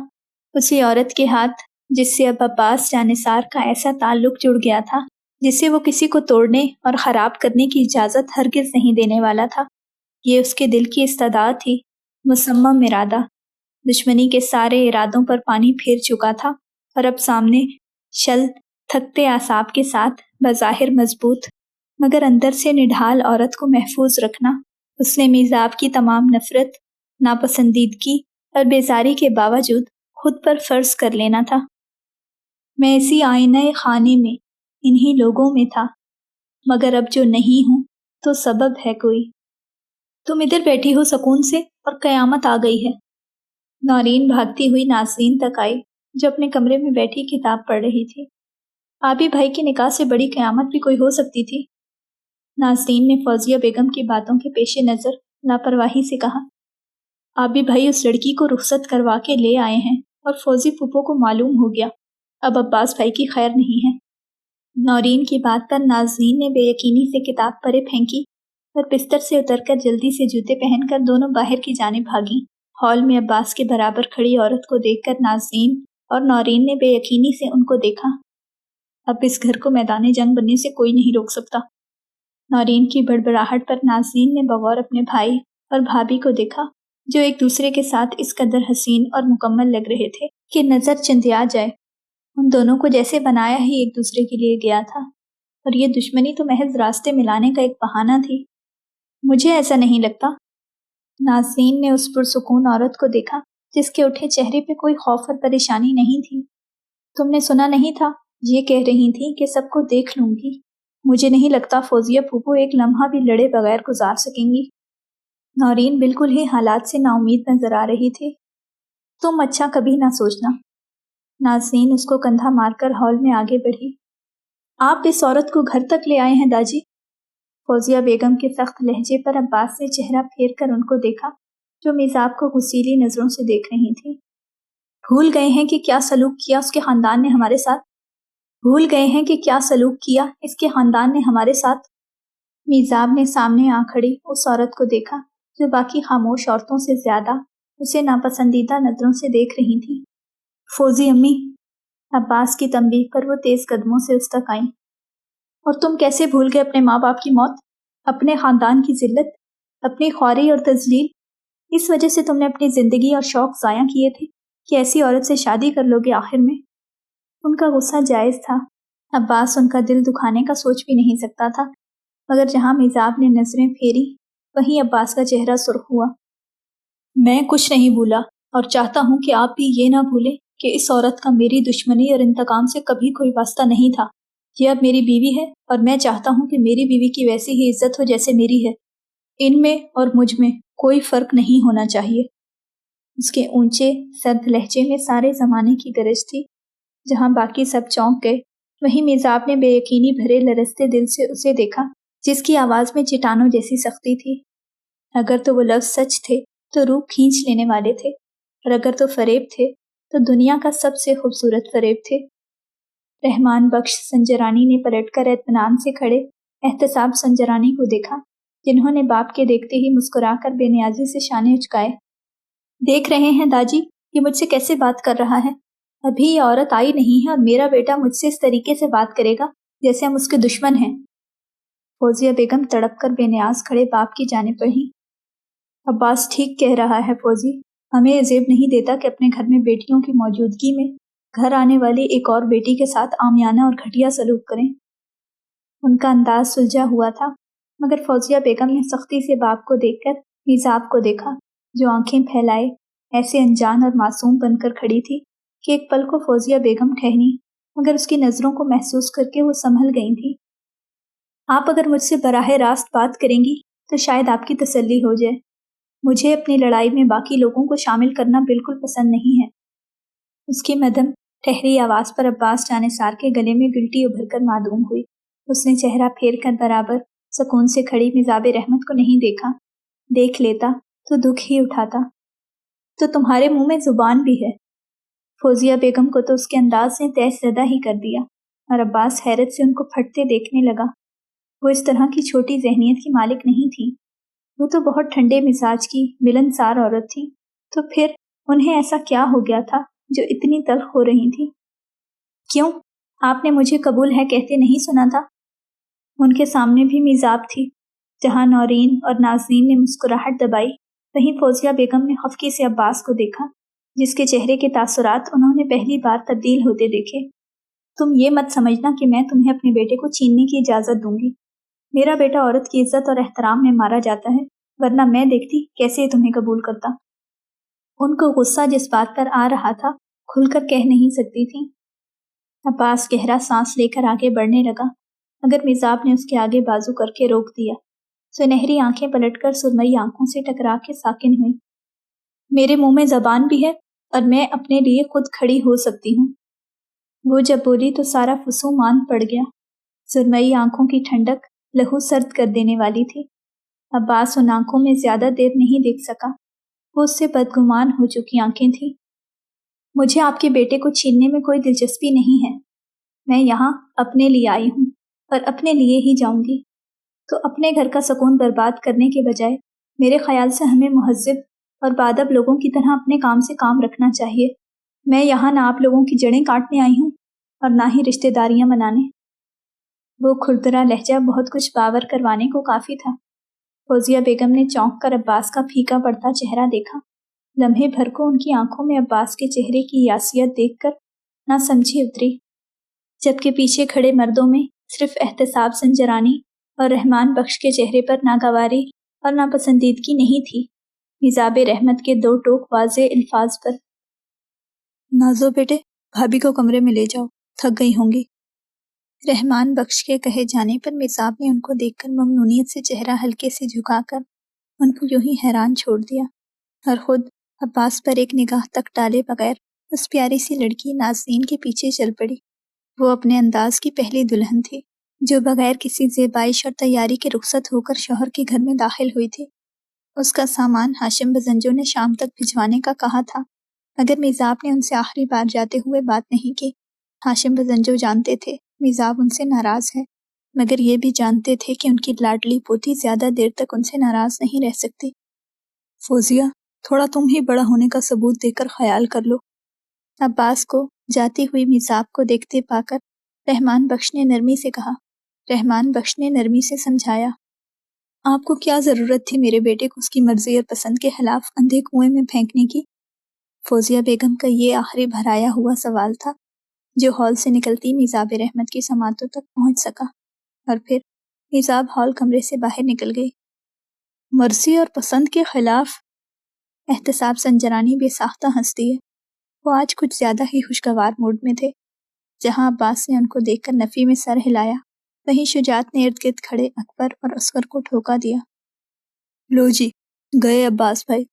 A: اسی عورت کے ہاتھ جس سے اب عباس جانثار کا ایسا تعلق جڑ گیا تھا جسے وہ کسی کو توڑنے اور خراب کرنے کی اجازت ہرگز نہیں دینے والا تھا۔ یہ اس کے دل کی استدعا تھی، مصمم ارادہ۔ دشمنی کے سارے ارادوں پر پانی پھیر چکا تھا اور اب سامنے شل تھکتے اعصاب کے ساتھ بظاہر مضبوط مگر اندر سے نڈھال عورت کو محفوظ رکھنا اس نے میزاب کی تمام نفرت، ناپسندیدگی اور بیزاری کے باوجود خود پر فرض کر لینا تھا۔ میں اسی آئینہ خانے میں انہی لوگوں میں تھا، مگر اب جو نہیں ہوں تو سبب ہے کوئی۔ تم ادھر بیٹھی ہو سکون سے اور قیامت آ گئی ہے۔ نورین بھاگتی ہوئی ناظرین تک آئی جو اپنے کمرے میں بیٹھی کتاب پڑھ رہی تھی۔ آبی بھائی کے نکاح سے بڑی قیامت بھی کوئی ہو سکتی تھی۔ ناظرین نے فوزیہ بیگم کی باتوں کے پیش نظر لاپرواہی سے کہا، آبی بھائی اس لڑکی کو رخصت کروا کے لے آئے ہیں اور فوزی پھوپھو کو معلوم ہو گیا اب عباس بھائی کی خیر نہیں ہے۔ نورین کی بات پر نازنین نے بے یقینی سے کتاب پرے پھینکی اور بستر سے اتر کر جلدی سے جوتے پہن کر دونوں باہر کی جانب بھاگیں۔ ہال میں عباس کے برابر کھڑی عورت کو دیکھ کر نازنین اور نورین نے بے یقینی سے ان کو دیکھا۔ اب اس گھر کو میدان جنگ بننے سے کوئی نہیں روک سکتا۔ نورین کی بڑبڑاہٹ پر نازنین نے بغور اپنے بھائی اور بھابھی کو دیکھا، جو ایک دوسرے کے ساتھ اس قدر حسین اور مکمل لگ رہے تھے کہ نظر چندیا جائے۔ ان دونوں کو جیسے بنایا ہی ایک دوسرے کے لیے گیا تھا، اور یہ دشمنی تو محض راستے ملانے کا ایک بہانہ تھی۔ مجھے ایسا نہیں لگتا۔ نازنین نے اس پرسکون عورت کو دیکھا جس کے اٹھے چہرے پہ کوئی خوف اور پریشانی نہیں تھی۔ تم نے سنا نہیں تھا؟ یہ کہہ رہی تھی کہ سب کو دیکھ لوں گی۔ مجھے نہیں لگتا فوزیہ پھوپھو ایک لمحہ بھی لڑے بغیر گزار سکیں گی۔ نورین بالکل ہی حالات سے نا امید نظر آ رہی تھی۔ تم اچھا کبھی نہ سوچنا۔ نازنین اس کو کندھا مار کر ہال میں آگے بڑھی۔ آپ اس عورت کو گھر تک لے آئے ہیں داجی؟ فوزیہ بیگم کے سخت لہجے پر عباس نے چہرہ پھیر کر ان کو دیکھا، جو میزاب کو غصیلی نظروں سے دیکھ رہی تھی۔ بھول گئے ہیں کہ کیا سلوک کیا اس کے خاندان نے ہمارے ساتھ؟ بھول گئے ہیں کہ کیا سلوک کیا اس کے خاندان نے ہمارے ساتھ؟ میزاب نے سامنے آ کھڑی اس عورت کو دیکھا جو باقی خاموش عورتوں سے زیادہ اسے ناپسندیدہ نظروں سے دیکھ رہی تھی۔ فوزی امی، عباس کی تنبیہ پر وہ تیز قدموں سے اس تک آئیں۔ اور تم کیسے بھول گئے اپنے ماں باپ کی موت، اپنے خاندان کی ذلت، اپنی خواری اور تذلیل؟ اس وجہ سے تم نے اپنی زندگی اور شوق ضائع کیے تھے کہ ایسی عورت سے شادی کر لو گے آخر میں؟ ان کا غصہ جائز تھا۔ عباس ان کا دل دکھانے کا سوچ بھی نہیں سکتا تھا، مگر جہاں میزاب نے نظریں پھیری وہیں عباس کا چہرہ سرخ ہوا۔ میں کچھ نہیں بھولا، اور چاہتا ہوں کہ آپ بھی یہ نہ بھولیں کہ اس عورت کا میری دشمنی اور انتقام سے کبھی کوئی واسطہ نہیں تھا۔ یہ اب میری بیوی ہے، اور میں چاہتا ہوں کہ میری بیوی کی ویسی ہی عزت ہو جیسے میری ہے۔ ان میں اور مجھ میں کوئی فرق نہیں ہونا چاہیے۔ اس کے اونچے سرد لہجے میں سارے زمانے کی گرج تھی۔ جہاں باقی سب چونک گئے، وہیں میزاب نے بے یقینی بھرے لرزتے دل سے اسے دیکھا، جس کی آواز میں چٹانوں جیسی سختی تھی۔ اگر تو وہ لفظ سچ تھے تو روح کھینچ لینے والے تھے، اور اگر تو فریب تھے تو دنیا کا سب سے خوبصورت فریب تھے۔ رحمان بخش سنجرانی نے پلٹ کر اطمینان سے کھڑے احتساب سنجرانی کو دیکھا، جنہوں نے باپ کے دیکھتے ہی مسکرا کر بے نیازی سے شانے اچکائے۔ دیکھ رہے ہیں داجی، یہ مجھ سے کیسے بات کر رہا ہے؟ ابھی یہ عورت آئی نہیں ہے اور میرا بیٹا مجھ سے اس طریقے سے بات کرے گا جیسے ہم اس کے دشمن ہیں۔ فوزیہ بیگم تڑپ کر بے نیاز کھڑے باپ کی جانب بڑھی۔ عباس ٹھیک کہہ رہا ہے فوزی، ہمیں یہ زیب نہیں دیتا کہ اپنے گھر میں بیٹیوں کی موجودگی میں گھر آنے والی ایک اور بیٹی کے ساتھ عامیانہ اور گھٹیا سلوک کریں۔ ان کا انداز سلجھا ہوا تھا، مگر فوزیہ بیگم نے سختی سے باپ کو دیکھ کر میزاب کو دیکھا، جو آنکھیں پھیلائے ایسے انجان اور معصوم بن کر کھڑی تھی کہ ایک پل کو فوزیہ بیگم ٹھہری، مگر اس کی نظروں کو محسوس کر کے وہ سنبھل گئی تھی۔ آپ اگر مجھ سے براہ راست بات کریں گی تو شاید آپ کی تسلی ہو جائے۔ مجھے اپنی لڑائی میں باقی لوگوں کو شامل کرنا بالکل پسند نہیں ہے۔ اس کی مدھم ٹھہری آواز پر عباس جانثار کے گلے میں گلٹی ابھر کر معدوم ہوئی۔ اس نے چہرہ پھیر کر برابر سکون سے کھڑی میزاب رحمت کو نہیں دیکھا۔ دیکھ لیتا تو دکھ ہی اٹھاتا۔ تو تمہارے منہ میں زبان بھی ہے۔ فوزیہ بیگم کو تو اس کے انداز نے تیش زدہ ہی کر دیا، اور عباس حیرت سے ان کو پھٹتے دیکھنے لگا۔ وہ اس طرح کی چھوٹی ذہنیت کی مالک نہیں تھی، وہ تو بہت ٹھنڈے مزاج کی ملنسار عورت تھی۔ تو پھر انہیں ایسا کیا ہو گیا تھا جو اتنی تلخ ہو رہی تھی؟ کیوں؟ آپ نے مجھے قبول ہے کہتے نہیں سنا تھا؟ ان کے سامنے بھی میزاب تھی۔ جہاں نورین اور نازنین نے مسکراہٹ دبائی، وہیں فوزیہ بیگم نے خفکی سے عباس کو دیکھا، جس کے چہرے کے تاثرات انہوں نے پہلی بار تبدیل ہوتے دیکھے۔ تم یہ مت سمجھنا کہ میں تمہیں اپنے بیٹے کو چھیننے کی اجازت دوں گی۔ میرا بیٹا عورت کی عزت اور احترام میں مارا جاتا ہے، ورنہ میں دیکھتی کیسے تمہیں قبول کرتا۔ ان کو غصہ جس بات پر آ رہا تھا کھل کر کہہ نہیں سکتی تھی۔ عباس گہرا سانس لے کر آگے بڑھنے لگا، مگر میزاب نے اس کے آگے بازو کر کے روک دیا۔ سنہری آنکھیں پلٹ کر سرمئی آنکھوں سے ٹکرا کے ساکن ہوئی۔ میرے منہ میں زبان بھی ہے، اور میں اپنے لیے خود کھڑی ہو سکتی ہوں۔ وہ جب بولی تو سارا فسو مان پڑ گیا۔ سرمئی آنکھوں کی ٹھنڈک لہو سرد کر دینے والی تھی۔ عباس ان آنکھوں میں زیادہ دیر نہیں دیکھ سکا، وہ اس سے بدگمان ہو چکی آنکھیں تھیں۔ مجھے آپ کے بیٹے کو چھیننے میں کوئی دلچسپی نہیں ہے، میں یہاں اپنے لیے آئی ہوں اور اپنے لیے ہی جاؤں گی، تو اپنے گھر کا سکون برباد کرنے کے بجائے میرے خیال سے ہمیں مہذب اور بادب لوگوں کی طرح اپنے کام سے کام رکھنا چاہیے۔ میں یہاں نہ آپ لوگوں کی جڑیں کاٹنے آئی ہوں اور نہ ہی رشتہ داریاں منانے۔ وہ کھردرا لہجہ بہت کچھ باور کروانے کو کافی تھا۔ فوزیہ بیگم نے چونک کر عباس کا پھیکا پڑتا چہرہ دیکھا۔ لمحے بھر کو ان کی آنکھوں میں عباس کے چہرے کی یاسیت دیکھ کر نہ سمجھی اتری، جبکہ پیچھے کھڑے مردوں میں صرف احتساب سنجرانی اور رحمان بخش کے چہرے پر ناگواری اور ناپسندیدگی نہیں تھی، میزاب رحمت کے دو ٹوک واضح الفاظ پر۔ نازو بیٹے، بھابھی کو کمرے میں لے جاؤ، تھک گئی ہوں گی۔ رحمان بخش کے کہے جانے پر میزاب نے ان کو دیکھ کر ممنونیت سے چہرہ ہلکے سے جھکا کر ان کو یوں ہی حیران چھوڑ دیا، اور خود عباس پر ایک نگاہ تک ڈالے بغیر اس پیاری سی لڑکی نازنین کے پیچھے چل پڑی۔ وہ اپنے انداز کی پہلی دلہن تھی جو بغیر کسی زیبائش اور تیاری کے رخصت ہو کر شوہر کے گھر میں داخل ہوئی تھی۔ اس کا سامان ہاشم بزنجو نے شام تک بھجوانے کا کہا تھا، مگر میزاب نے ان سے آخری بار جاتے ہوئے بات نہیں کی۔ ہاشم بزنجو جانتے تھے میزاب ان سے ناراض ہے، مگر یہ بھی جانتے تھے کہ ان کی لاڈلی پوتی زیادہ دیر تک ان سے ناراض نہیں رہ سکتی۔ فوزیہ، تھوڑا تم ہی بڑا ہونے کا ثبوت دے کر خیال کر لو۔ عباس کو جاتی ہوئی میزاب کو دیکھتے پا کر رحمان بخش نے نرمی سے کہا۔ رحمان بخش نے نرمی سے سمجھایا، آپ کو کیا ضرورت تھی میرے بیٹے کو اس کی مرضی اور پسند کے خلاف اندھے کنویں میں پھینکنے کی؟ فوزیہ بیگم کا یہ آخری بھرایا ہوا سوال تھا جو ہال سے نکلتی میزاب رحمت کی سماعتوں تک پہنچ سکا، اور پھر میزاب ہال کمرے سے باہر نکل گئی۔ مرضی اور پسند کے خلاف؟ احتساب سنجرانی بے ساختہ ہنس دیے۔ وہ آج کچھ زیادہ ہی خوشگوار موڈ میں تھے۔ جہاں عباس نے ان کو دیکھ کر نفی میں سر ہلایا، وہیں شجاعت نے ارد گرد کھڑے اکبر اور اصغر کو ٹھوکا دیا۔ لو جی، گئے عباس بھائی۔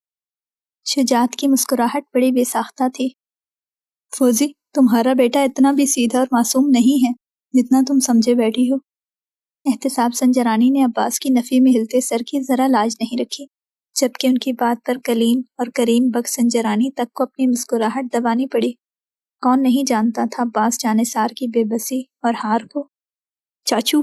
A: شجاعت کی مسکراہٹ بڑی بے ساختہ تھی۔ فوزی، تمہارا بیٹا اتنا بھی سیدھا اور معصوم نہیں ہے جتنا تم سمجھے بیٹھی ہو۔ احتساب سنجرانی نے عباس کی نفی میں ہلتے سر کی ذرا لاج نہیں رکھی، جبکہ ان کی بات پر کلیم اور کریم بخش سنجرانی تک کو اپنی مسکراہٹ دبانی پڑی۔ کون نہیں جانتا تھا عباس جانثار کی بے بسی اور ہار کو۔ چاچو!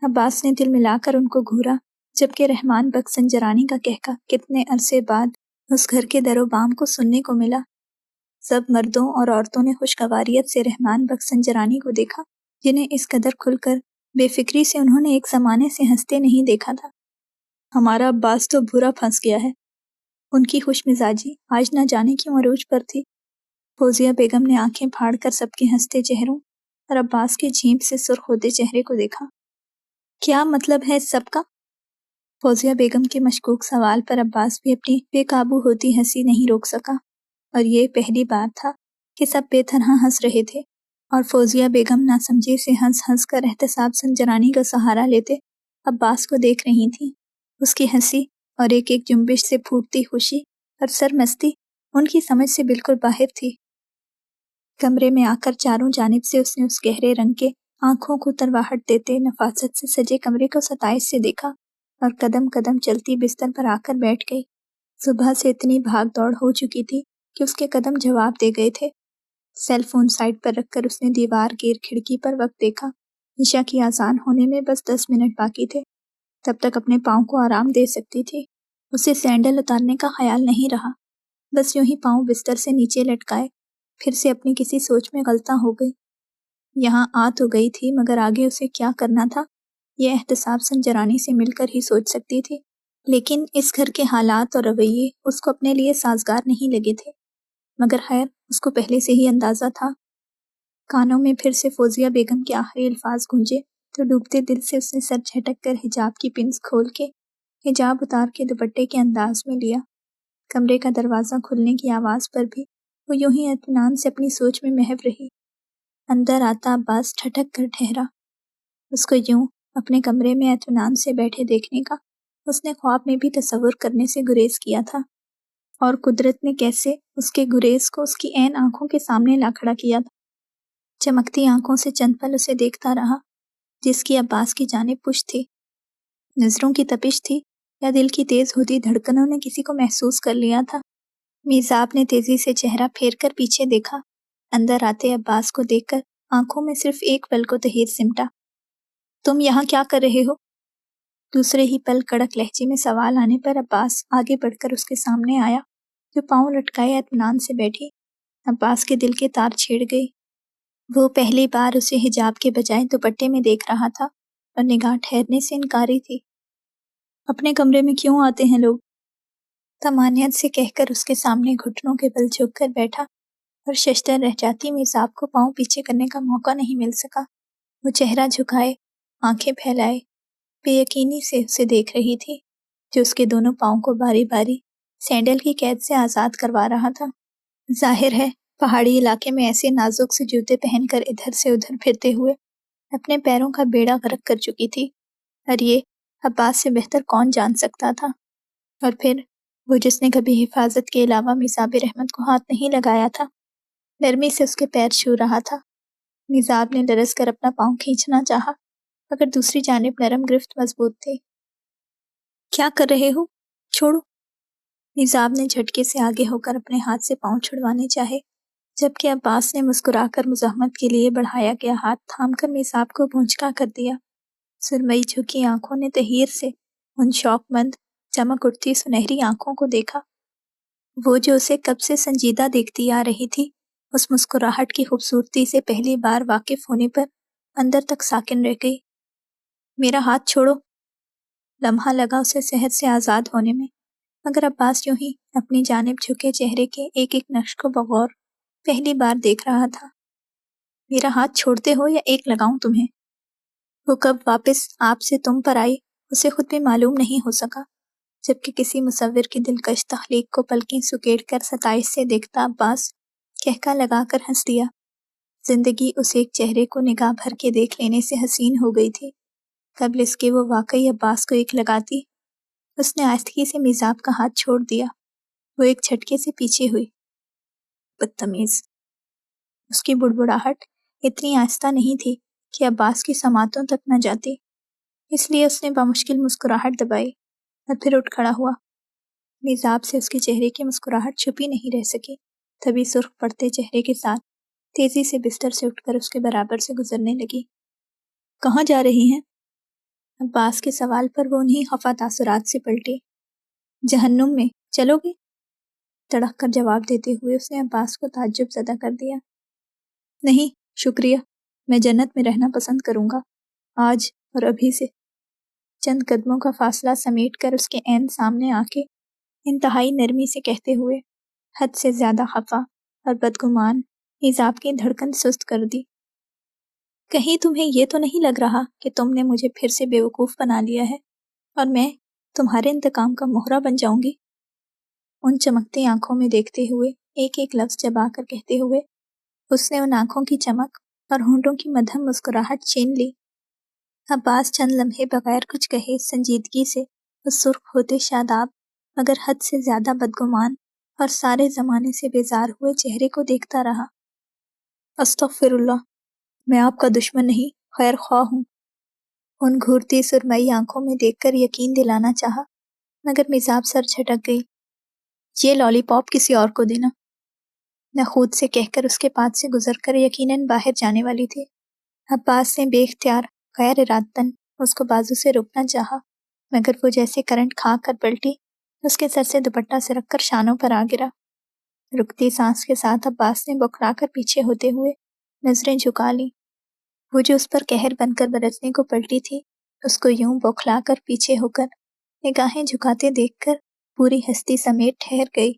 A: عباس نے دل ملا کر ان کو گھورا، جبکہ رحمان بخش سنجرانی کا کہکا کتنے عرصے بعد اس گھر کے در و بام کو سننے کو ملا۔ سب مردوں اور عورتوں نے خوشگواریت سے رحمان بخش سنجرانی کو دیکھا، جنہیں اس قدر کھل کر بے فکری سے انہوں نے ایک زمانے سے ہنستے نہیں دیکھا تھا۔ ہمارا عباس تو برا پھنس گیا ہے۔ ان کی خوش مزاجی آج نہ جانے کیوں عروج پر تھی۔ فوزیہ بیگم نے آنکھیں پھاڑ کر سب کے ہنستے چہروں اور عباس کے جھیپ سے سرخ ہوتے چہرے کو دیکھا۔ کیا مطلب ہے اس سب کا؟ فوزیہ بیگم کے مشکوک سوال پر عباس بھی اپنی بے قابو ہوتی ہنسی نہیں روک سکا، اور یہ پہلی بار تھا کہ سب بے طرح ہنس رہے تھے، اور فوزیہ بیگم ناسمجھی سے ہنس ہنس کر احتساب سنجرانی کا سہارا لیتے عباس کو دیکھ رہی تھیں۔ اس کی ہنسی اور ایک ایک جنبش سے پھوٹتی خوشی اور سرمستی ان کی سمجھ سے بالکل باہر تھی۔ کمرے میں آ کر چاروں جانب سے اس نے اس گہرے رنگ کے آنکھوں کو ترواہٹ دیتے نفاست سے سجے کمرے کو ستائش سے دیکھا، اور قدم قدم چلتی بستر پر آ کر بیٹھ گئی۔ صبح سے اتنی بھاگ دوڑ ہو چکی تھی کہ اس کے قدم جواب دے گئے تھے۔ سیل فون سائڈ پر رکھ کر اس نے دیوار گیر کھڑکی پر وقت دیکھا۔ عشاء کی اذان ہونے میں بس 10 منٹ باقی تھے، تب تک اپنے پاؤں کو آرام دے سکتی تھی۔ اسے سینڈل اتارنے کا خیال نہیں رہا، بس یوں ہی پاؤں بستر سے نیچے لٹکائے، پھر سے اپنی کسی سوچ میں غلطاں ہو گئی۔ یہاں آ تو گئی تھی، مگر آگے اسے کیا کرنا تھا یہ احتساب سنجرانی سے مل کر ہی سوچ سکتی تھی، لیکن اس گھر کے حالات اور رویے اس کو اپنے لیے سازگار نہیں لگے تھے، مگر خیر اس کو پہلے سے ہی اندازہ تھا۔ کانوں میں پھر سے فوزیہ بیگم کے آخری الفاظ گونجے تو ڈوبتے دل سے اس نے سر جھٹک کر حجاب کی پنس کھول کے حجاب اتار کے دوپٹے کے انداز میں لیا۔ کمرے کا دروازہ کھلنے کی آواز پر بھی وہ یوں ہی اطمینان سے اپنی سوچ میں محو رہی۔ اندر آتا عباس ٹھٹک کر ٹھہرا۔ اس کو یوں اپنے کمرے میں اطمینان سے بیٹھے دیکھنے کا اس نے خواب میں بھی تصور کرنے سے گریز کیا تھا، اور قدرت نے کیسے اس کے گریز کو اس کی عین آنکھوں کے سامنے لا کھڑا کیا تھا۔ چمکتی آنکھوں سے چند پل اسے دیکھتا رہا، جس کی عباس کی جانب پشت تھی۔ نظروں کی تپش تھی یا دل کی تیز ہوتی دھڑکنوں نے کسی کو محسوس کر لیا تھا، میزاب نے تیزی سے چہرہ پھیر کر پیچھے دیکھا۔ اندر آتے عباس کو دیکھ کر آنکھوں میں صرف ایک پل کو تحیر سمٹا۔ تم یہاں کیا کر رہے ہو؟ دوسرے ہی پل کڑک لہجے میں سوال آنے پر عباس آگے بڑھ کر اس کے سامنے آیا، جو پاؤں لٹکائے اطمینان سے بیٹھی۔ عباس کے دل کے تار چھڑ گئے۔ وہ پہلی بار اسے حجاب کے بجائے دوپٹے میں دیکھ رہا تھا اور نگاہ ٹھہرنے سے انکاری تھی۔ اپنے کمرے میں کیوں آتے ہیں لوگ؟ طمانینت سے کہہ کر اس کے سامنے گھٹنوں کے بل جھک کر بیٹھا اور ششدر رہ جاتی میزاب کو پاؤں پیچھے کرنے کا موقع نہیں مل سکا۔ وہ چہرہ جھکائے، آنکھیں پھیلائے، بے یقینی سے اسے دیکھ رہی تھی، جو اس کے دونوں پاؤں کو باری باری سینڈل کی قید سے آزاد کروا رہا تھا۔ ظاہر ہے پہاڑی علاقے میں ایسے نازک سے جوتے پہن کر ادھر سے ادھر پھرتے ہوئے اپنے پیروں کا بیڑا غرق کر چکی تھی، اور یہ عباس سے بہتر کون جان سکتا تھا؟ اور پھر وہ جس نے کبھی حفاظت کے علاوہ میزاب رحمت کو ہاتھ نہیں لگایا تھا، نرمی سے اس کے پیر چھو رہا تھا۔ میزاب نے لرز کر اپنا پاؤں کھینچنا چاہا، مگر دوسری جانب نرم گرفت مضبوط تھی۔ کیا کر رہے ہو؟ چھوڑو۔ میزاب نے جھٹکے سے آگے ہو کر اپنے ہاتھ سے پاؤں چھڑوانے چاہے، جبکہ عباس نے مسکرا کر مزاحمت کے لیے بڑھایا گیا ہاتھ تھام کر میزاب کو بھونچکا کر دیا۔ سرمئی جھکی آنکھوں نے تحیر سے ان شوق مند چمک اٹھتی سنہری آنکھوں کو دیکھا۔ وہ جو اسے کب سے سنجیدہ دیکھتی آ رہی تھی، اس مسکراہٹ کی خوبصورتی سے پہلی بار واقف ہونے پر اندر تک ساکن رہ گئی۔ میرا ہاتھ چھوڑو۔ لمحہ لگا اسے صحت سے آزاد ہونے میں، مگر عباس یوں ہی اپنی جانب جھکے چہرے کے ایک ایک نقش کو بغور پہلی بار دیکھ رہا تھا۔ میرا ہاتھ چھوڑتے ہو یا ایک لگاؤں تمہیں؟ وہ کب واپس آپ سے تم پر آئی اسے خود بھی معلوم نہیں ہو سکا، جبکہ کسی مصور کی دلکش تخلیق کو پلکیں سکیڑ کر ستائش سے دیکھتا عباس کہکا لگا کر ہنس دیا۔ زندگی اس ایک چہرے کو نگاہ بھر کے دیکھ لینے سے حسین ہو گئی تھی۔ قبل اس کے وہ واقعی عباس کو ایک لگاتی۔ اس نے آہستگی سے میزاب کا ہاتھ چھوڑ دیا۔ وہ ایک جھٹکے سے پیچھے ہوئی۔ بدتمیز۔ اس کی بڑبڑاہٹ اتنی آہستہ نہیں تھی کہ عباس کی سماعتوں تک نہ جاتی، اس لیے اس نے بامشکل مسکراہٹ دبائی اور پھر اٹھ کھڑا ہوا۔ میزاب سے اس کے چہرے کی مسکراہٹ چھپی نہیں رہ سکی، تبھی سرخ پڑتے چہرے کے ساتھ تیزی سے بستر سے اٹھ کر اس کے برابر سے گزرنے لگی۔ کہاں جا رہی ہیں؟ عباس کے سوال پر وہ انہی خفا تاثرات سے پلٹی۔ جہنم میں، چلو گے؟ تڑک کر جواب دیتے ہوئے اس نے عباس کو تعجب زدہ کر دیا۔ نہیں شکریہ، میں جنت میں رہنا پسند کروں گا، آج اور ابھی سے۔ چند قدموں کا فاصلہ سمیٹ کر اس کے عین سامنے آ کے انتہائی نرمی سے کہتے ہوئے، حد سے زیادہ خفا اور بدگمان میزاب کی دھڑکن سست کر دی۔ کہیں تمہیں یہ تو نہیں لگ رہا کہ تم نے مجھے پھر سے بیوقوف بنا لیا ہے اور میں تمہارے انتقام کا مہرہ بن جاؤں گی؟ ان چمکتی آنکھوں میں دیکھتے ہوئے، ایک ایک لفظ چبا کر کہتے ہوئے، اس نے ان آنکھوں کی چمک اور ہونٹوں کی مدھم مسکراہٹ چھین لی۔ عباس چند لمحے بغیر کچھ کہے سنجیدگی سے اس سرخ ہوتے شاداب مگر حد سے زیادہ بدگمان اور سارے زمانے سے بیزار ہوئے چہرے کو دیکھتا رہا۔ استغفر اللہ، میں آپ کا دشمن نہیں، خیر خواہ ہوں۔ ان گھورتی سرمئی آنکھوں میں دیکھ کر یقین دلانا چاہا، مگر میزاب سر جھٹک گئی۔ یہ لالی پاپ کسی اور کو دینا، نہ خود سے کہہ کر اس کے پاس سے گزر کر یقیناً باہر جانے والی تھی۔ عباس نے بے اختیار غیر ارادتاً اس کو بازو سے روکنا چاہا، مگر وہ جیسے کرنٹ کھا کر پلٹی، اس کے سر سے دوپٹہ سرک کر شانوں پر آ گرا۔ رکتی سانس کے ساتھ عباس نے بوکھلا کر پیچھے ہوتے ہوئے نظریں جھکا لیں۔ وہ جو اس پر قہر بن کر برسنے کو پلٹی تھی، اس کو یوں بوکھلا کر پیچھے ہو کر نگاہیں جھکاتے دیکھ کر پوری ہستی سمیت ٹھہر گئی۔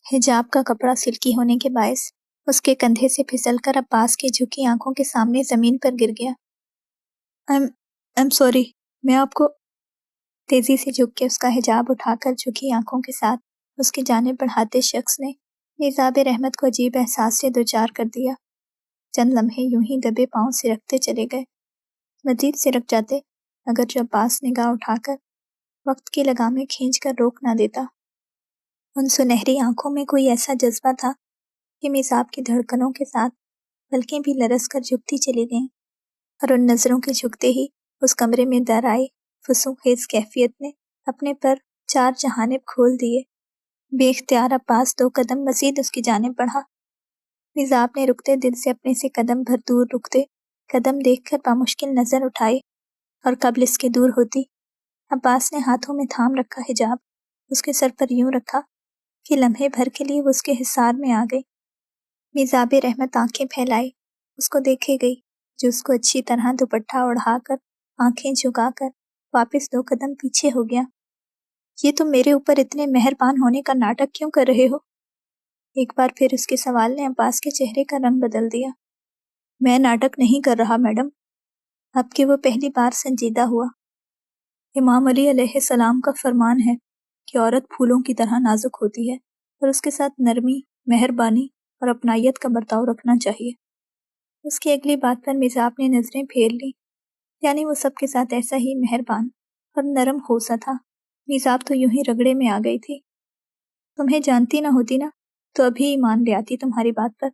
A: حجاب کا کپڑا سلکی ہونے کے باعث اس کے کندھے سے پھسل کر عباس کی جھکی آنکھوں کے سامنے زمین پر گر گیا۔ I'm sorry، میں آپ کو… تیزی سے جھک کے اس کا حجاب اٹھا کر جھکی آنکھوں کے ساتھ اس کی جانب بڑھاتے شخص نے میزاب رحمت کو عجیب احساس سے دوچار کر دیا۔ چند لمحے یوں ہی دبے پاؤں سرکتے چلے گئے، مزید سرک جاتے اگر جو عباس نگاہ اٹھا کر وقت کی لگامیں کھینچ کر روک نہ دیتا۔ ان سنہری آنکھوں میں کوئی ایسا جذبہ تھا کہ میزاب کی دھڑکنوں کے ساتھ پلکیں بھی لرز کر جھکتی چلی گئیں، اور ان نظروں کے جھکتے ہی اس کمرے میں در آئے فسوں خیز کیفیت نے اپنے پر چار جہانب کھول دیے۔ بے اختیار عباس 2 قدم مزید اس کی جانب بڑھا۔ میزاب نے رکتے دل سے اپنے سے قدم بھر دور رکتے قدم دیکھ کر بامشکل نظر اٹھائے، اور قبل اس کے دور ہوتی عباس نے ہاتھوں میں تھام رکھا حجاب اس کے سر پر یوں رکھا کہ لمحے بھر کے لیے وہ اس کے حصار میں آ گئی۔ میزاب رحمت آنکھیں پھیلائے اس کو دیکھے گئی، جو اس کو اچھی طرح دوپٹہ اڑھا کر آنکھیں جھکا کر واپس 2 قدم پیچھے ہو گیا۔ یہ تم میرے اوپر اتنے مہربان ہونے کا ناٹک کیوں کر رہے ہو؟ ایک بار پھر اس کے سوال نے عباس کے چہرے کا رنگ بدل دیا۔ میں ناٹک نہیں کر رہا میڈم، اب کہ وہ پہلی بار سنجیدہ ہوا۔ امام علی علیہ السلام کا فرمان ہے کہ عورت پھولوں کی طرح نازک ہوتی ہے اور اس کے ساتھ نرمی، مہربانی اور اپنائیت کا برتاؤ رکھنا چاہیے۔ اس کی اگلی بات پر میزاب نے نظریں پھیر لیں، یعنی وہ سب کے ساتھ ایسا ہی مہربان اور نرم ہو سا تھا۔ میزاب تو یوں ہی رگڑے میں آ گئی تھی۔ تمہیں جانتی نہ ہوتی نا تو ابھی ایمان لے آتی تمہاری بات پر۔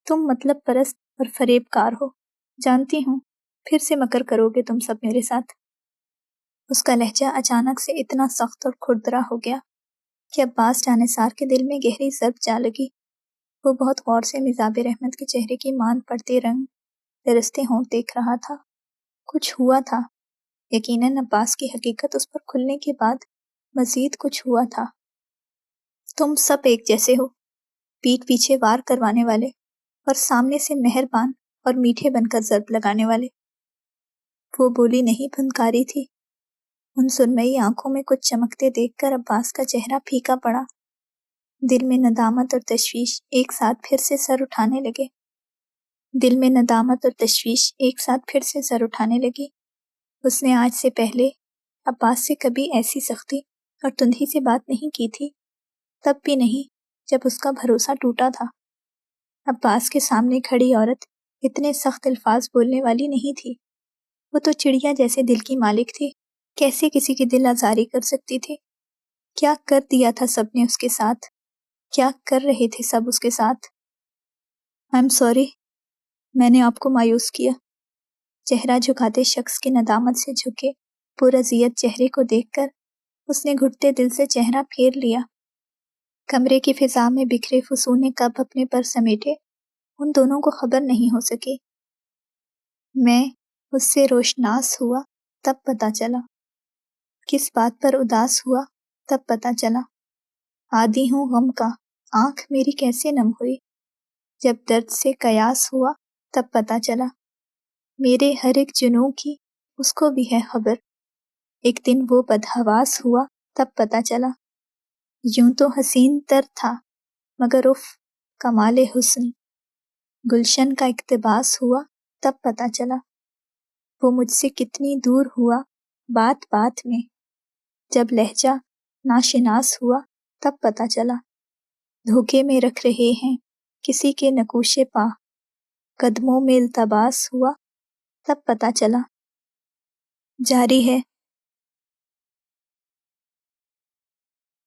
A: تم مطلب پرست اور فریب کار ہو، جانتی ہوں، پھر سے مکر کرو گے تم سب میرے ساتھ۔ اس کا لہجہ اچانک سے اتنا سخت اور کھردرا ہو گیا کہ عباس جانثار کے دل میں گہری ضرب جا لگی۔ وہ بہت غور سے میزاب رحمت کے چہرے کی مان پڑتے رنگ، درستے ہونٹ دیکھ رہا تھا۔ کچھ ہوا تھا، یقیناً عباس کی حقیقت اس پر کھلنے کے بعد مزید کچھ ہوا تھا۔ تم سب ایک جیسے ہو، پیٹھ پیچھے وار کروانے والے اور سامنے سے مہربان اور میٹھے بن کر ضرب لگانے والے۔ وہ بولی نہیں پھنکاری تھی۔ ان سرمئی آنکھوں میں کچھ چمکتے دیکھ کر عباس کا چہرہ پھیکا پڑا۔ دل میں ندامت اور تشویش ایک ساتھ پھر سے سر اٹھانے لگے۔ اس نے آج سے پہلے عباس سے کبھی ایسی سختی اور تندھی سے بات نہیں کی تھی، تب بھی نہیں جب اس کا بھروسہ ٹوٹا تھا۔ عباس کے سامنے کھڑی عورت اتنے سخت الفاظ بولنے والی نہیں تھی۔ وہ تو چڑیا جیسے دل کی مالک تھی، کیسے کسی کی دل آزاری کر سکتی تھی؟ کیا کر دیا تھا سب نے اس کے ساتھ؟ کیا کر رہے تھے سب اس کے ساتھ؟ I'm sorry، میں نے آپ کو مایوس کیا۔ چہرہ جھکاتے شخص کے ندامت سے جھکے پراذیت چہرے کو دیکھ کر اس نے گھٹتے دل سے چہرہ پھیر لیا۔ کمرے کی فضا میں بکھرے فسون نے کب اپنے پر سمیٹے، ان دونوں کو خبر نہیں ہو سکی۔ میں اس سے روشناس ہوا تب پتہ چلا، کس بات پر اداس ہوا تب پتہ چلا۔ عادی ہوں غم کا، آنکھ میری کیسے نم ہوئی، جب درد سے قیاس ہوا تب پتہ چلا۔ میرے ہر ایک جنوں کی اس کو بھی ہے خبر، ایک دن وہ بدحواس ہوا تب پتہ چلا۔ یوں تو حسین تر تھا مگر اف کمال حسن، گلشن کا اقتباس ہوا تب پتہ چلا۔ وہ مجھ سے کتنی دور ہوا بات بات میں، جب لہجہ ناشناس ہوا تب پتہ چلا۔ دھوکے میں رکھ رہے ہیں کسی کے نقوش پا، قدموں میں التباس ہوا تب پتہ چلا۔ جاری ہے